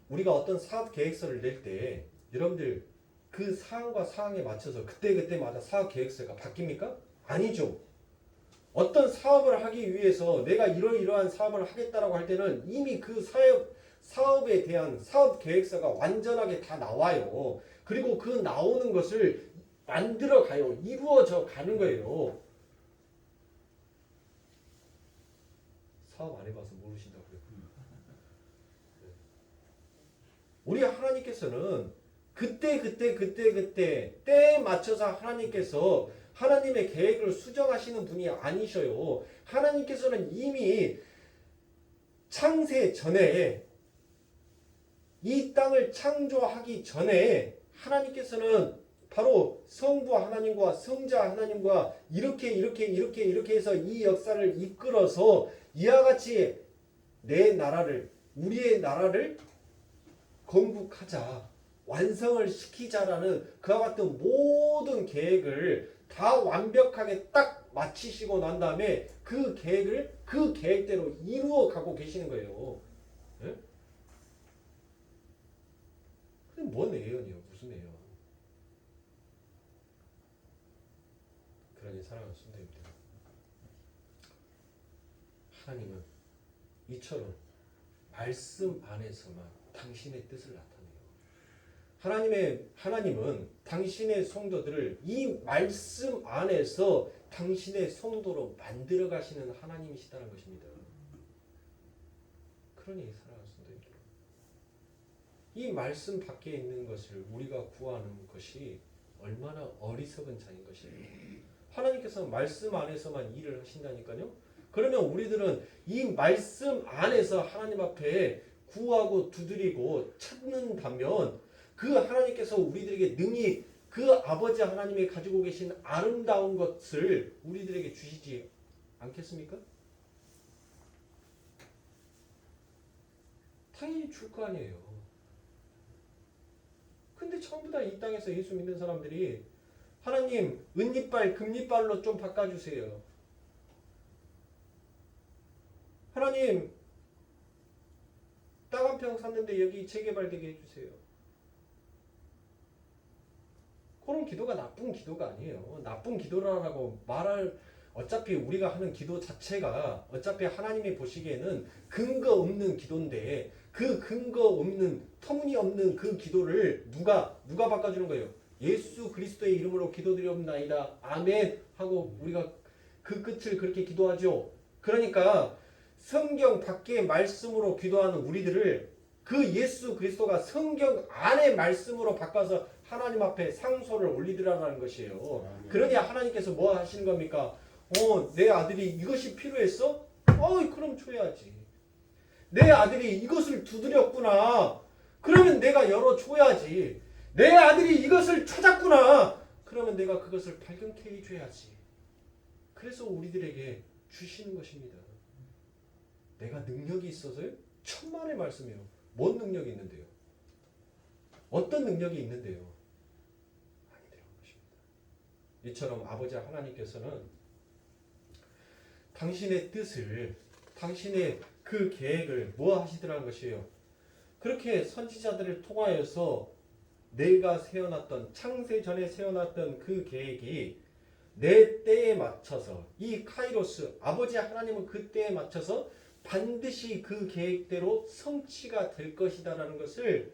우리가 어떤 사업 계획서를 낼 때 여러분들 그 사항과 사항에 맞춰서 그때마다 사업 계획서가 바뀝니까? 아니죠. 어떤 사업을 하기 위해서 내가 이러이러한 사업을 하겠다라고 할 때는 이미 그 사업에 대한 사업 계획서가 완전하게 다 나와요. 그리고 그 나오는 것을 만들어 가요. 이루어져 가는 거예요. 사업 안 해봐서 모르신다고요. 우리 하나님께서는 그때 때에 맞춰서 하나님께서 하나님의 계획을 수정하시는 분이 아니셔요. 하나님께서는 이미 창세 전에 이 땅을 창조하기 전에 하나님께서는 바로 성부 하나님과 성자 하나님과 이렇게 해서 이 역사를 이끌어서 이와 같이 우리의 나라를 건국하자, 완성을 시키자라는 그와 같은 모든 계획을 다 완벽하게 딱 마치시고 난 다음에 그 계획대로 이루어 가고 계시는 거예요. 예? 그게 뭔 예언이에요? 무슨 예언? 그러니 사랑하는 성도님들, 하나님은 이처럼 말씀 안에서만 당신의 뜻을 나타내요. 하나님은 당신의 성도들을 이 말씀 안에서 당신의 성도로 만들어 가시는 하나님이시다는 것입니다. 그러니 사랑하는 성도님들, 이 말씀 밖에 있는 것을 우리가 구하는 것이 얼마나 어리석은 자인 것이에요. 하나님께서 말씀 안에서만 일을 하신다니까요. 그러면 우리들은 이 말씀 안에서 하나님 앞에 구하고 두드리고 찾는다면 그 하나님께서 우리들에게 능히 그 아버지 하나님이 가지고 계신 아름다운 것을 우리들에게 주시지 않겠습니까? 당연히 줄 거 아니에요. 근데 전부 다 이 땅에서 예수 믿는 사람들이 하나님 은이빨 금이빨로 좀 바꿔주세요. 하나님 땅 한 평 샀는데 여기 재개발되게 해주세요. 그런 기도가 나쁜 기도가 아니에요. 나쁜 기도라고 말할 어차피 우리가 하는 기도 자체가 어차피 하나님이 보시기에는 근거 없는 기도인데 그 근거 없는 터무니없는 그 기도를 누가 바꿔주는 거예요? 예수 그리스도의 이름으로 기도드리옵나이다. 아멘 하고 우리가 그 끝을 그렇게 기도하죠. 그러니까 성경 밖의 말씀으로 기도하는 우리들을 그 예수 그리스도가 성경 안의 말씀으로 바꿔서 하나님 앞에 상소를 올리더라는 것이에요. 그러니 하나님께서 뭐 하시는 겁니까? 내 아들이 이것이 필요했어? 그럼 줘야지. 내 아들이 이것을 두드렸구나. 그러면 내가 열어줘야지. 내 아들이 이것을 찾았구나. 그러면 내가 그것을 발견케 해줘야지. 그래서 우리들에게 주시는 것입니다. 내가 능력이 있어서요? 천만의 말씀이에요. 뭔 능력이 있는데요? 어떤 능력이 있는데요? 아니더라는 것입니다. 이처럼 아버지 하나님께서는 당신의 뜻을, 당신의 그 계획을 뭐 하시더라는 것이에요? 그렇게 선지자들을 통하여서 내가 세워놨던, 창세 전에 세워놨던 그 계획이 내 때에 맞춰서, 이 카이로스, 아버지 하나님은 그 때에 맞춰서 반드시 그 계획대로 성취가 될 것이다라는 것을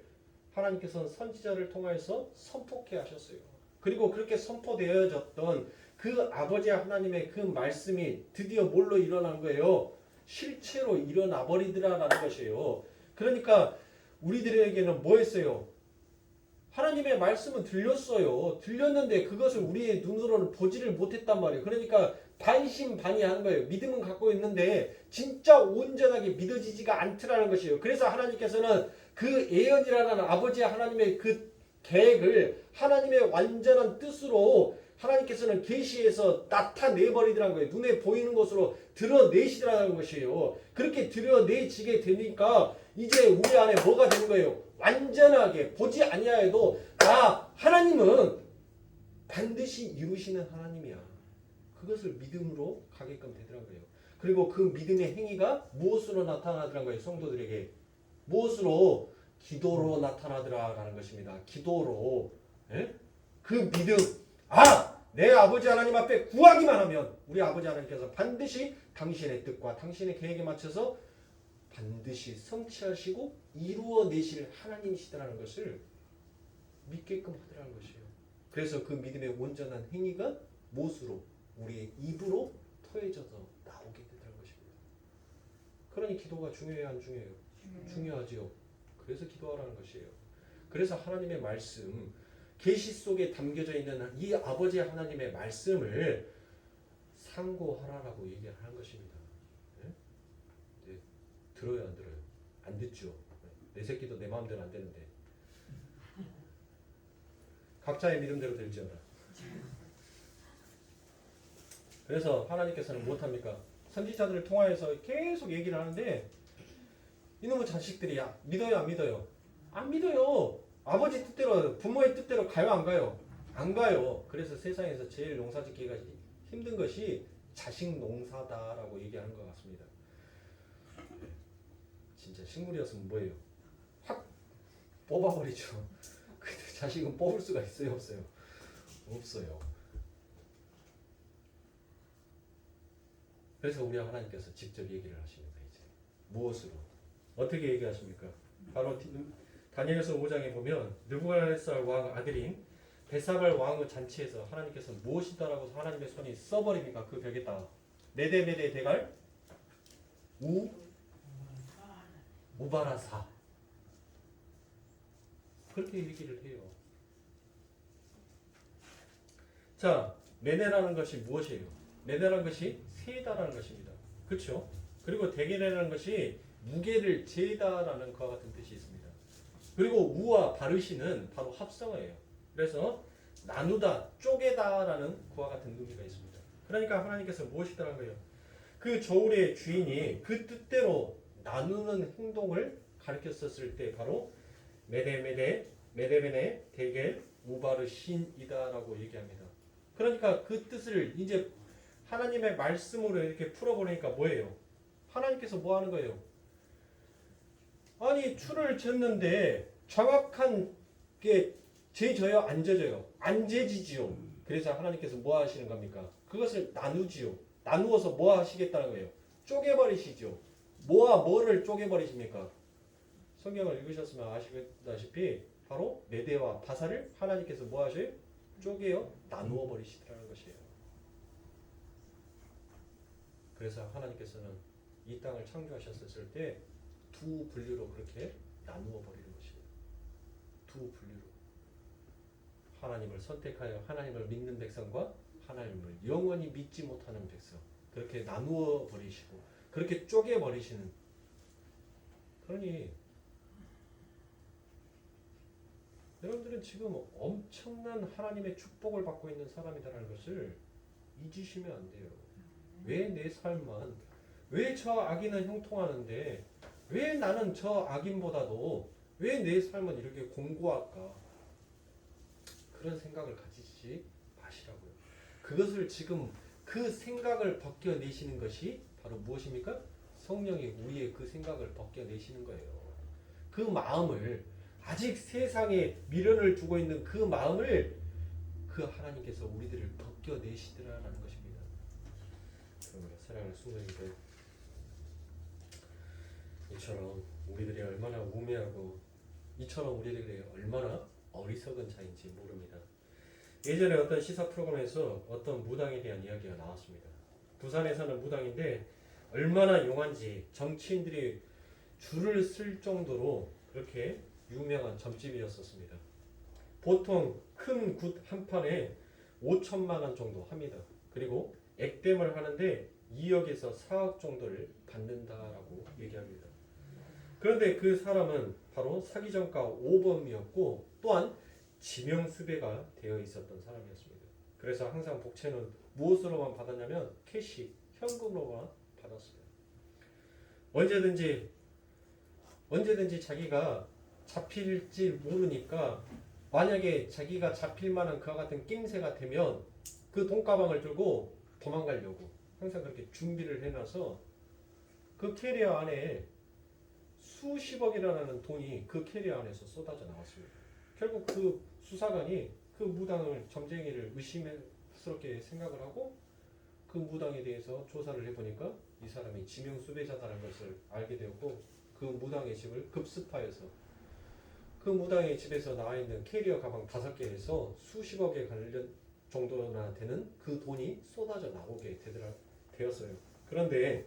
하나님께서는 선지자를 통해서 선포케 하셨어요. 그리고 그렇게 선포되어졌던 그 아버지 하나님의 그 말씀이 드디어 뭘로 일어난 거예요? 실체로 일어나 버리더라라는 것이에요. 그러니까 우리들에게는 뭐 했어요? 하나님의 말씀은 들렸어요. 들렸는데 그것을 우리의 눈으로는 보지를 못했단 말이에요. 그러니까 반신반의하는 거예요. 믿음은 갖고 있는데 진짜 온전하게 믿어지지가 않더라는 것이에요. 그래서 하나님께서는 그 예언이라는 아버지 하나님의 그 계획을 하나님의 완전한 뜻으로 하나님께서는 계시해서 나타내버리더라는 거예요. 눈에 보이는 것으로 드러내시더라는 것이에요. 그렇게 드러내지게 되니까 이제 우리 안에 뭐가 되는 거예요? 완전하게 보지 아니하여도 하나님은 반드시 이루시는 하나님이야. 그것을 믿음으로 가게끔 되더라는 거예요. 그리고 그 믿음의 행위가 무엇으로 나타나더라는 거예요? 성도들에게 무엇으로? 기도로 나타나더라라는 것입니다. 기도로. 그 믿음. 내 아버지 하나님 앞에 구하기만 하면 우리 아버지 하나님께서 반드시 당신의 뜻과 당신의 계획에 맞춰서 반드시 성취하시고 이루어내실 하나님이시다라는 것을 믿게끔 하더라는 것이에요. 그래서 그 믿음의 온전한 행위가 무엇으로? 우리의 입으로 토해져서 나오게 되더라는 것입니다. 그러니 기도가 중요해요, 안 중요해요? 중요하지요. 그래서 기도하라는 것이에요. 그래서 하나님의 말씀, 계시 속에 담겨져 있는 이 아버지 하나님의 말씀을 상고하라라고 얘기하는 것입니다. 네? 들어요, 안 들어요? 안 듣죠. 내 새끼도 내 마음대로 안 되는데. 각자의 믿음대로 될지어다. 그래서 하나님께서는 무엇합니까? 선지자들을 통하여서 계속 얘기를 하는데 이놈의 자식들이 믿어요, 안 믿어요? 안 믿어요. 아버지 뜻대로, 부모의 뜻대로 가요, 안 가요? 안 가요. 그래서 세상에서 제일 농사짓기가 힘든 것이 자식 농사다라고 얘기하는 것 같습니다. 진짜 식물이었으면 뭐예요? 확 뽑아버리죠. 근데 자식은 뽑을 수가 있어요, 없어요? 없어요. 그래서 우리 하나님께서 직접 얘기를 하시는 거예요. 이제 무엇으로? 어떻게 얘기하십니까? 바로 다니엘서 5장에 보면 느부갓네살 왕 아들인 벳사발 왕의 잔치에서 하나님께서 무엇이다라고 하나님의 손이 써버립니까? 그 벽에다가 메데메데 대갈 우바라사 그렇게 얘기를 해요. 자, 메네라는 것이 무엇이에요? 메네라는 것이 세다라는 것입니다. 그렇죠? 그리고 대게라는 것이 무게를 재다라는 그와 같은 뜻이 있습니다. 그리고 우와 바르시는 바로 합성어예요. 그래서 나누다, 쪼개다라는 그와 같은 의미가 있습니다. 그러니까 하나님께서 무엇이다라는 거예요? 그 저울의 주인이 그 뜻대로 나누는 행동을 가르쳤었을 때 바로 메데베네 데겔 우바르신이다라고 얘기합니다. 그러니까 그 뜻을 이제 하나님의 말씀으로 이렇게 풀어보니까 뭐예요? 하나님께서 뭐 하는 거예요? 아니 추를 쟀는데 정확한 게 재져요? 안 재져요? 안 재지지요. 그래서 하나님께서 뭐 하시는 겁니까? 그것을 나누지요. 나누어서 뭐 하시겠다는 거예요? 쪼개버리시죠. 뭐와 뭐를 쪼개버리십니까? 성경을 읽으셨으면 아시다시피 바로 메대와 바사를 하나님께서 뭐 하셔요? 쪼개어 나누어 버리시더라는 것이에요. 그래서 하나님께서는 이 땅을 창조하셨을 때 두 분류로 그렇게 나누어 버리는 것이에요. 두 분류로. 하나님을 선택하여 하나님을 믿는 백성과 하나님을 영원히 믿지 못하는 백성. 그렇게 나누어 버리시고 그렇게 쪼개 버리시는. 그러니 여러분들은 지금 엄청난 하나님의 축복을 받고 있는 사람이라는 것을 잊으시면 안 돼요. 왜 내 삶만, 왜 저 악인은 형통하는데 왜 나는 저 악인보다도 왜 내 삶은 이렇게 공고할까? 그런 생각을 가지지 마시라고요. 그것을 지금 그 생각을 벗겨내시는 것이 바로 무엇입니까? 성령이 우리의 그 생각을 벗겨내시는 거예요. 그 마음을 아직 세상에 미련을 두고 있는 그 마음을 그 하나님께서 우리들을 벗겨내시더라라는 것입니다. 그러므로 사랑하는 성도님들, 이처럼 우리들이 얼마나 우매하고 이처럼 우리들이 얼마나 어리석은 자인지 모릅니다. 예전에 어떤 시사 프로그램에서 어떤 무당에 대한 이야기가 나왔습니다. 부산에 사는 무당인데 얼마나 용한지 정치인들이 줄을 쓸 정도로 그렇게 유명한 점집이었었습니다. 보통 큰 굿 한 판에 5천만 원 정도 합니다. 그리고 액땜을 하는데 2억에서 4억 정도를 받는다라고 얘기합니다. 그런데 그 사람은 바로 사기전가 5범이었고 또한 지명수배가 되어 있었던 사람이었습니다. 그래서 항상 복채는 무엇으로만 받았냐면 캐시, 현금으로만 받았어요. 언제든지 자기가 잡힐지 모르니까 만약에 자기가 잡힐 만한 그와 같은 낌새가 되면 그 돈가방을 들고 도망가려고 항상 그렇게 준비를 해놔서 그 캐리어 안에 수십억이라는 돈이 그 캐리어 안에서 쏟아져 나왔습니다. 결국 그 수사관이 그 무당을 점쟁이를 의심스럽게 생각을 하고 그 무당에 대해서 조사를 해보니까 이 사람이 지명수배자다라는 것을 알게 되었고 그 무당의 집을 급습하여서 그 무당의 집에서 나와 있는 캐리어 가방 5개에서 수십억에 관련 정도나 되는 그 돈이 쏟아져 나오게 되었어요. 그런데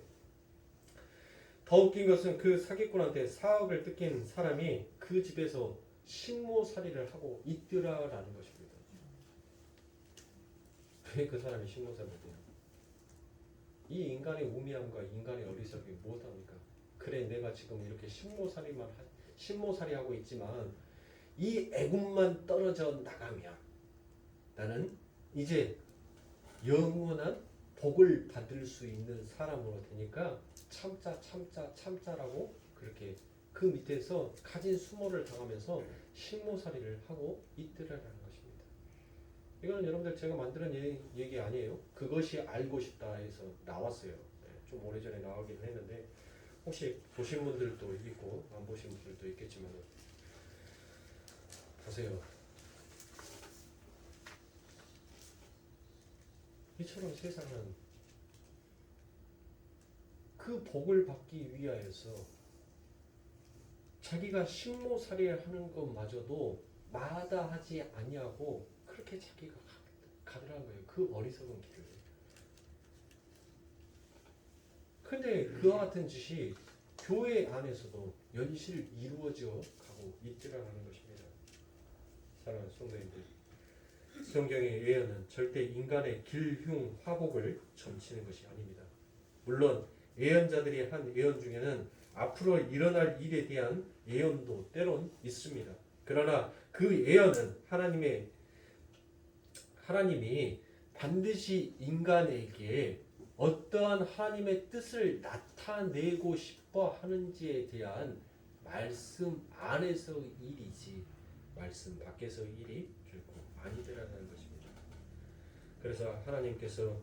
더 웃긴 것은 그 사기꾼한테 4억을 뜯긴 사람이 그 집에서 식모살이를 하고 있더라라는 것입니다. 왜 그 사람이 식모살을 해요? 이 인간의 우미함과 인간의 어리석음이 무엇합니까? 그래 내가 지금 이렇게 식모살이하고 있지만 이 애굽만 떨어져 나가면 나는 이제 영원한 복을 받을 수 있는 사람으로 되니까 참자라고 그렇게 그 밑에서 가진 수모를 당하면서 식모살이를 하고 있더라라는 것입니다. 이거는 여러분들 제가 만드는 얘기 아니에요. 그것이 알고 싶다 해서 나왔어요. 좀 오래전에 나오긴 했는데 혹시 보신 분들도 있고 안 보신 분들도 있겠지만 보세요. 이처럼 세상은 그 복을 받기 위하여서 자기가 식모살이를 하는 것마저도 마다하지 아니하고 그렇게 자기가 가더라는 거예요. 그 어리석은 길을. 근데 그와 같은 짓이 교회 안에서도 연실 이루어져 가고 있더라는 것입니다. 사랑하는 성도님들, 성경의 예언은 절대 인간의 길흉 화복을 점치는 것이 아닙니다. 물론 예언자들이 한 예언 중에는 앞으로 일어날 일에 대한 예언도 때론 있습니다. 그러나 그 예언은 하나님이 반드시 인간에게 어떠한 하나님의 뜻을 나타내고 싶어 하는지에 대한 말씀 안에서 일이지 말씀 밖에서 일이 결코 아니더라는 것입니다. 그래서 하나님께서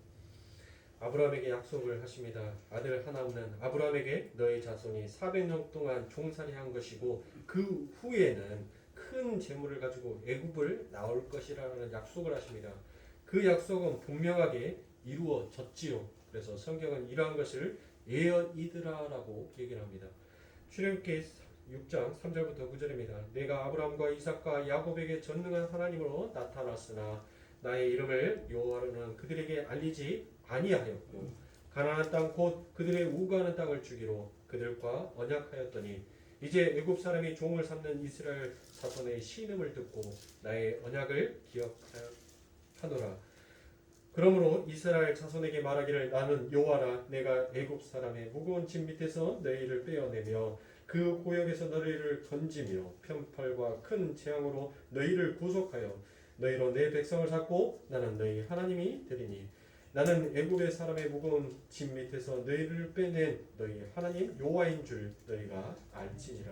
아브라함에게 약속을 하십니다. 아들 하나 없는 아브라함에게 너의 자손이 400년 동안 종살이한 것이고 그 후에는 큰 재물을 가지고 애굽을 나올 것이라는 약속을 하십니다. 그 약속은 분명하게 이루어졌지요. 그래서 성경은 이러한 것을 예언이더라라고 얘기를 합니다. 출애굽기 6장 3절부터 9절입니다. 내가 아브라함과 이삭과 야곱에게 전능한 하나님으로 나타났으나 나의 이름을 여호와로는 그들에게 알리지 아니하였고 가나안 땅 곧 그들의 우거하는 땅을 주기로 그들과 언약하였더니 이제 애굽 사람이 종을 삼는 이스라엘 자손의 신음을 듣고 나의 언약을 기억하노라. 그러므로 이스라엘 자손에게 말하기를 나는 여호와라. 내가 애굽 사람의 무거운 짐 밑에서 너희를 빼어내며 그 고역에서 너희를 건지며 편팔과 큰 재앙으로 너희를 구속하여 너희로 내 백성을 잡고 나는 너희 하나님이 되리니 나는 애굽의 사람의 무거운 짐 밑에서 너희를 빼낸 너희 하나님 여호와인 줄 너희가 알지니라.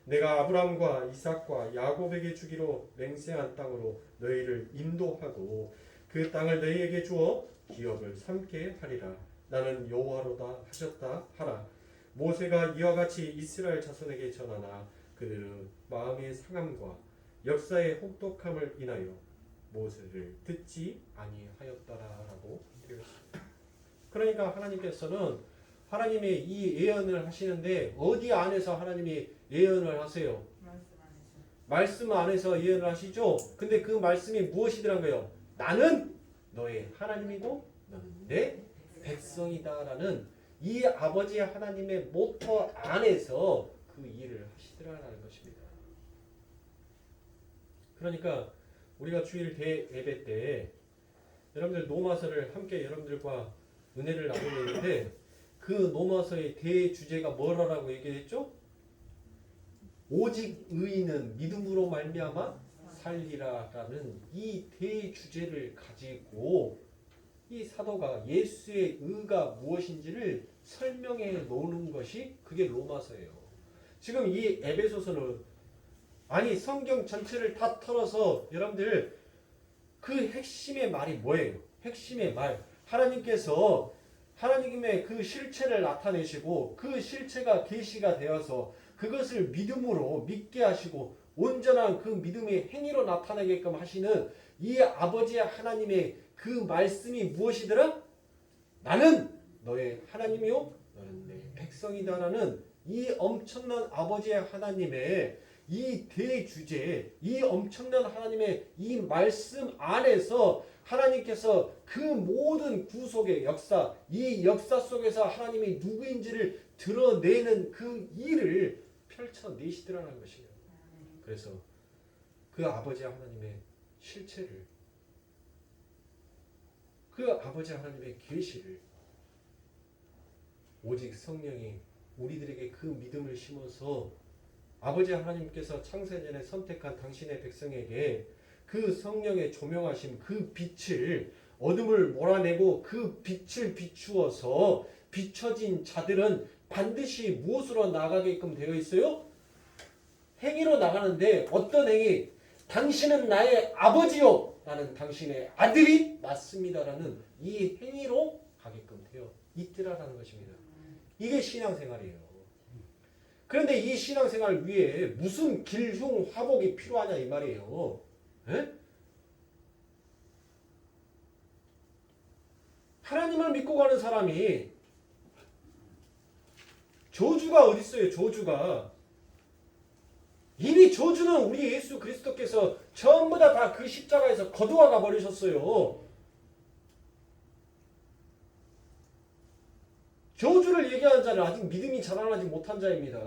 내가 아브라함과 이삭과 야곱에게 주기로 맹세한 땅으로 너희를 인도하고 그 땅을 너희에게 주어 기업을 삼게 하리라. 나는 여호와로다 하셨다 하라. 모세가 이와 같이 이스라엘 자손에게 전하나 그들은 마음의 상함과 역사의 혹독함을 인하여 모세를 듣지 아니하였다라고 되었습니다. 그러니까 하나님께서는 하나님의 이 예언을 하시는데 어디 안에서 하나님이 예언을 하세요? 말씀 안에서 예언을 하시죠. 근데 그 말씀이 무엇이더란 거예요? 나는 너의 하나님이고 너는 내 백성이다라는 이 아버지 하나님의 모토 안에서 그 일을 하시더라라는 것입니다. 그러니까 우리가 주일 대예배 때 여러분들 노마서를 함께 여러분들과 은혜를 나누고 있는데 그 노마서의 대주제가 뭐라고 얘기했죠? 오직 의인은 믿음으로 말미암아 살리라라는 이 대주제를 가지고 이 사도가 예수의 의가 무엇인지를 설명해 놓는 것이 그게 로마서예요. 지금 이 에베소서는 아니 성경 전체를 다 털어서 여러분들 그 핵심의 말이 뭐예요? 핵심의 말. 하나님께서 하나님의 그 실체를 나타내시고 그 실체가 계시가 되어서 그것을 믿음으로 믿게 하시고 온전한 그 믿음의 행위로 나타내게끔 하시는 이 아버지 하나님의 그 말씀이 무엇이더라? 나는 너의 하나님이요 너는 내 백성이다라는 이 엄청난 아버지 하나님의 이 대주제, 이 엄청난 하나님의 이 말씀 안에서 하나님께서 그 모든 구속의 역사, 이 역사 속에서 하나님이 누구인지를 드러내는 그 일을 펼쳐내시더라는 것이에요. 그래서 그 아버지 하나님의 실체를, 그 아버지 하나님의 계시를 오직 성령이 우리들에게 그 믿음을 심어서 아버지 하나님께서 창세전에 선택한 당신의 백성에게 그 성령의 조명하심 그 빛을 어둠을 몰아내고 그 빛을 비추어서 비춰진 자들은 반드시 무엇으로 나가게끔 되어 있어요? 행위로 나가는데 어떤 행위? 당신은 나의 아버지요 나는 당신의 아들이 맞습니다라는 이 행위로 가게끔 되어 있더라라는 것입니다. 이게 신앙생활이에요. 그런데 이 신앙생활 위에 무슨 길흉 화복이 필요하냐 이 말이에요. 에? 하나님을 믿고 가는 사람이 저주가 어디 있어요? 저주가 이미 저주는 우리 예수 그리스도께서 전부 다 그 십자가에서 거두어가 버리셨어요. 저주를 얘기하는 자는 아직 믿음이 자라나지 못한 자입니다.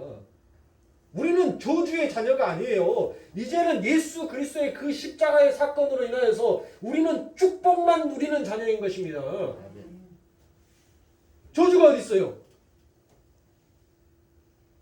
우리는 저주의 자녀가 아니에요. 이제는 예수 그리스도의 그 십자가의 사건으로 인하여서 우리는 축복만 누리는 자녀인 것입니다. 저주가 어디 있어요?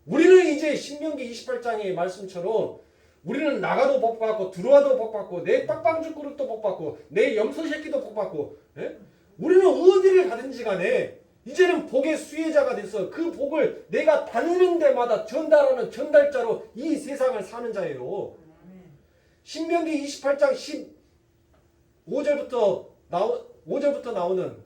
우리는 이제 신명기 28장의 말씀처럼 우리는 나가도 복받고 들어와도 복받고 내 떡방죽 그릇도 복받고 내 염소 새끼도 복받고 예? 우리는 어디를 가든지 간에 이제는 복의 수혜자가 돼서 그 복을 내가 다니는 데마다 전달하는 전달자로 이 세상을 사는 자예요. 신명기 28장 5절부터 나오는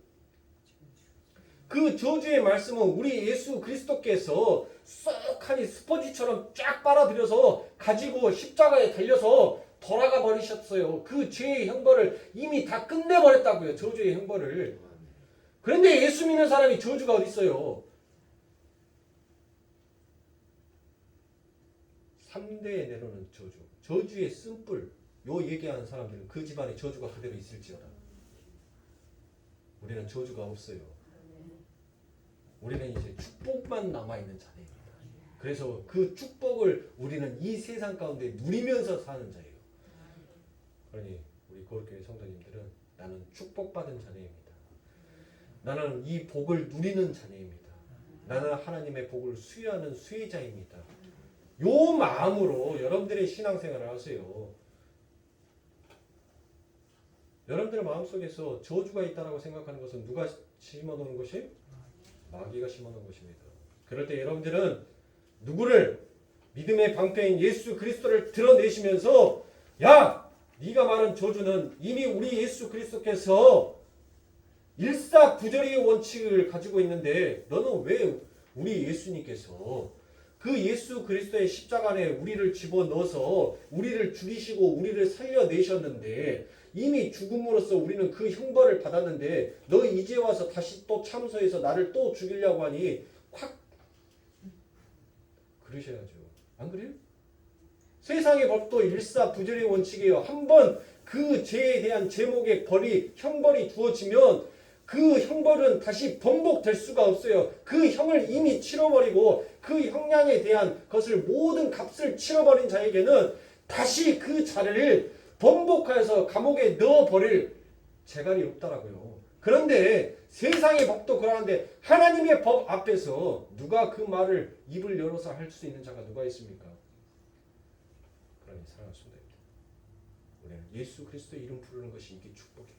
그 저주의 말씀은 우리 예수 그리스도께서 쏙하니 스펀지처럼 쫙 빨아들여서 가지고 십자가에 달려서 돌아가 버리셨어요. 그 죄의 형벌을 이미 다 끝내버렸다고요. 저주의 형벌을. 그런데 예수 믿는 사람이 저주가 어디 있어요? 3대에 내려오는 저주. 저주의 쓴뿔. 요 얘기하는 사람들은 그 집안에 저주가 그대로 있을지어다. 우리는 저주가 없어요. 우리는 이제 축복만 남아있는 자입니다. 그래서 그 축복을 우리는 이 세상 가운데 누리면서 사는 자예요. 그러니 우리 거룩교회 성도님들은 나는 축복받은 자녀입니다. 나는 이 복을 누리는 자녀입니다. 나는 하나님의 복을 수여하는 수혜자입니다. 요 마음으로 여러분들의 신앙생활을 하세요. 여러분들의 마음속에서 저주가 있다고 생각하는 것은 누가 심어놓은 것이? 마귀가 심어놓은 것입니다. 그럴 때 여러분들은 누구를? 믿음의 방패인 예수 그리스도를 드러내시면서 야! 네가 말한 저주는 이미 우리 예수 그리스도께서 일사부조리의 원칙을 가지고 있는데 너는 왜 우리 예수님께서 그 예수 그리스도의 십자가 안에 우리를 집어넣어서 우리를 죽이시고 우리를 살려내셨는데 이미 죽음으로써 우리는 그 형벌을 받았는데 너 이제 와서 다시 또 참소해서 나를 또 죽이려고 하니 확 그러셔야죠. 안 그래요? 세상의 법도 일사부조리의 원칙이에요. 한번 그 죄에 대한 제목의 형벌이 두어지면 그 형벌은 다시 번복될 수가 없어요. 그 형을 이미 치러버리고 그 형량에 대한 것을 모든 값을 치러버린 자에게는 다시 그 자를 번복하여서 감옥에 넣어버릴 재갈이 없다라고요. 그런데 세상의 법도 그러한데 하나님의 법 앞에서 누가 그 말을 입을 열어서 할 수 있는 자가 누가 있습니까? 그러니 사랑하는 성도님들, 우리는 예수 그리스도의 이름 부르는 것이 이게 축복이에요.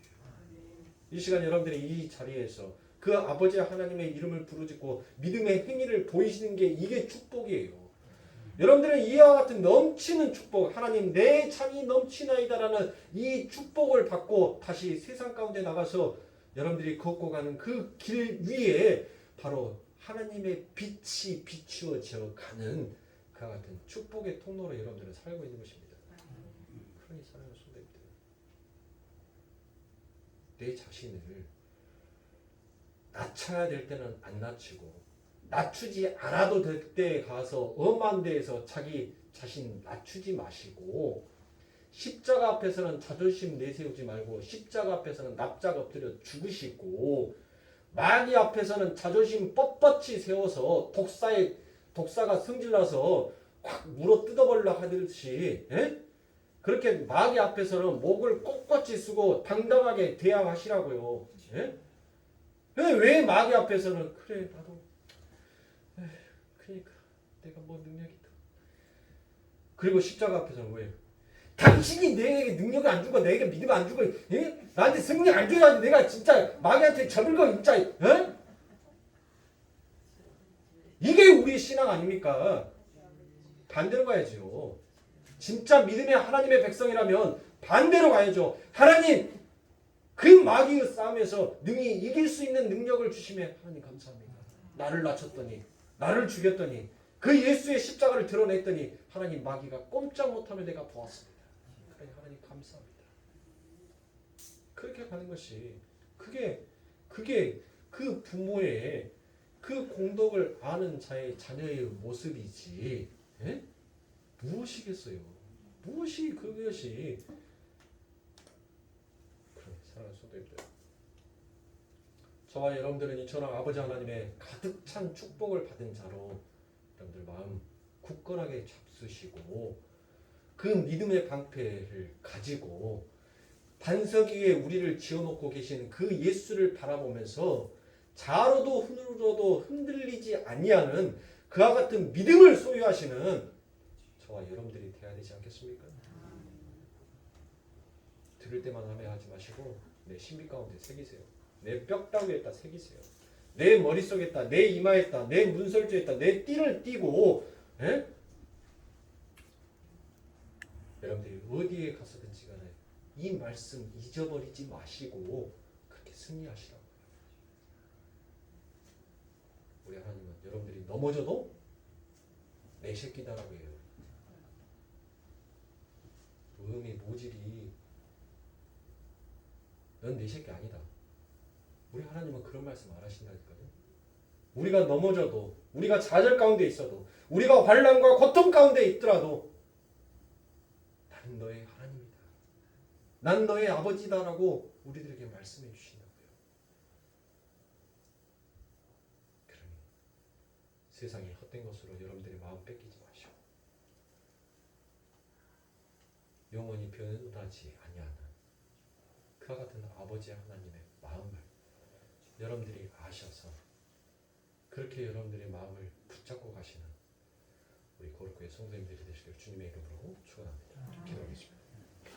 이 시간 여러분들이 이 자리에서 그 아버지 하나님의 이름을 부르짖고 믿음의 행위를 보이시는 게 이게 축복이에요. 여러분들은 이와 같은 넘치는 축복, 하나님 내 찬이 넘치나이다라는 이 축복을 받고 다시 세상 가운데 나가서 여러분들이 걷고 가는 그 길 위에 바로 하나님의 빛이 비추어져 가는 그와 같은 축복의 통로로 여러분들은 살고 있는 것입니다. 그러니 사랑하는 성도님들, 내 자신을 낮춰야 될 때는 안 낮추고 낮추지 않아도 될 때 가서 엄한 데에서 자기 자신 낮추지 마시고 십자가 앞에서는 자존심 내세우지 말고 십자가 앞에서는 납작 엎드려 죽으시고 마귀 앞에서는 자존심 뻣뻣이 세워서 독사가 성질나서 확 물어 뜯어버리려 하듯이 그렇게 마귀 앞에서는 목을 꼿꼿이 쓰고 당당하게 대항하시라고요. 왜 마귀 앞에서는 그래 나도 그러니까 내가 뭐 능력이 있다. 그리고 십자가 앞에서는 왜? 당신이 내게 능력을 안 주고 내게 믿음 안 주고 나한테 승리 안 줘야지 내가 진짜 마귀한테 접을 거 진짜 이게 우리 신앙 아닙니까? 반대로 가야죠. 진짜 믿음의 하나님의 백성이라면 반대로 가야죠. 하나님 그 마귀의 싸움에서 능히 이길 수 있는 능력을 주시면 하나님 감사합니다. 나를 낮췄더니 나를 죽였더니 그 예수의 십자가를 드러냈더니 하나님 마귀가 꼼짝 못하면 내가 보았습니다. 그러니 하나님 감사합니다. 그렇게 가는 것이 그게 그 부모의 그 공덕을 아는 자녀의 모습이지 무엇이겠어요? 무엇이 그것이 사랑하는 성도님들, 저와 여러분들은 이처럼 아버지 하나님의 가득 찬 축복을 받은 자로 여러분들 마음 굳건하게 잡수시고 그 믿음의 방패를 가지고 반석 위에 우리를 지어놓고 계신 그 예수를 바라보면서 자로도 흔들어도 흔들리지 아니하는 그와 같은 믿음을 소유하시는 저와 여러분들이 되어야 되지 않겠습니까? 들을 때만 하며 하지 마시고 내 신비 가운데 새기세요. 내 뼈다귀에다 새기세요. 내 머릿속에다, 내 이마에다, 내 문설주에다 내 띠를 띠고, 에? 여러분들이 어디에 가서든지 간에 이 말씀 잊어버리지 마시고 그렇게 승리하시라고요. 우리 하나님은 여러분들이 넘어져도 내 새끼다라고 해요. 음의 모질이 넌 내 새끼 아니다. 우리 하나님은 그런 말씀 안 하신다니까요. 우리가 넘어져도, 우리가 좌절 가운데 있어도, 우리가 환난과 고통 가운데 있더라도 나는 너의 하나님이다. 난 너의 아버지다라고 우리들에게 말씀해 주신다고요. 그러니 세상의 헛된 것으로 여러분들의 마음 뺏기지 마시고 영원히 변하지 아니하는 그와 같은 아버지 하나님의 마음을 여러분들이 아셔서 그렇게 여러분들의 마음을 붙잡고 가시는 우리 거룩교회 성도님들이 되시길 주님의 이름으로 축원합니다.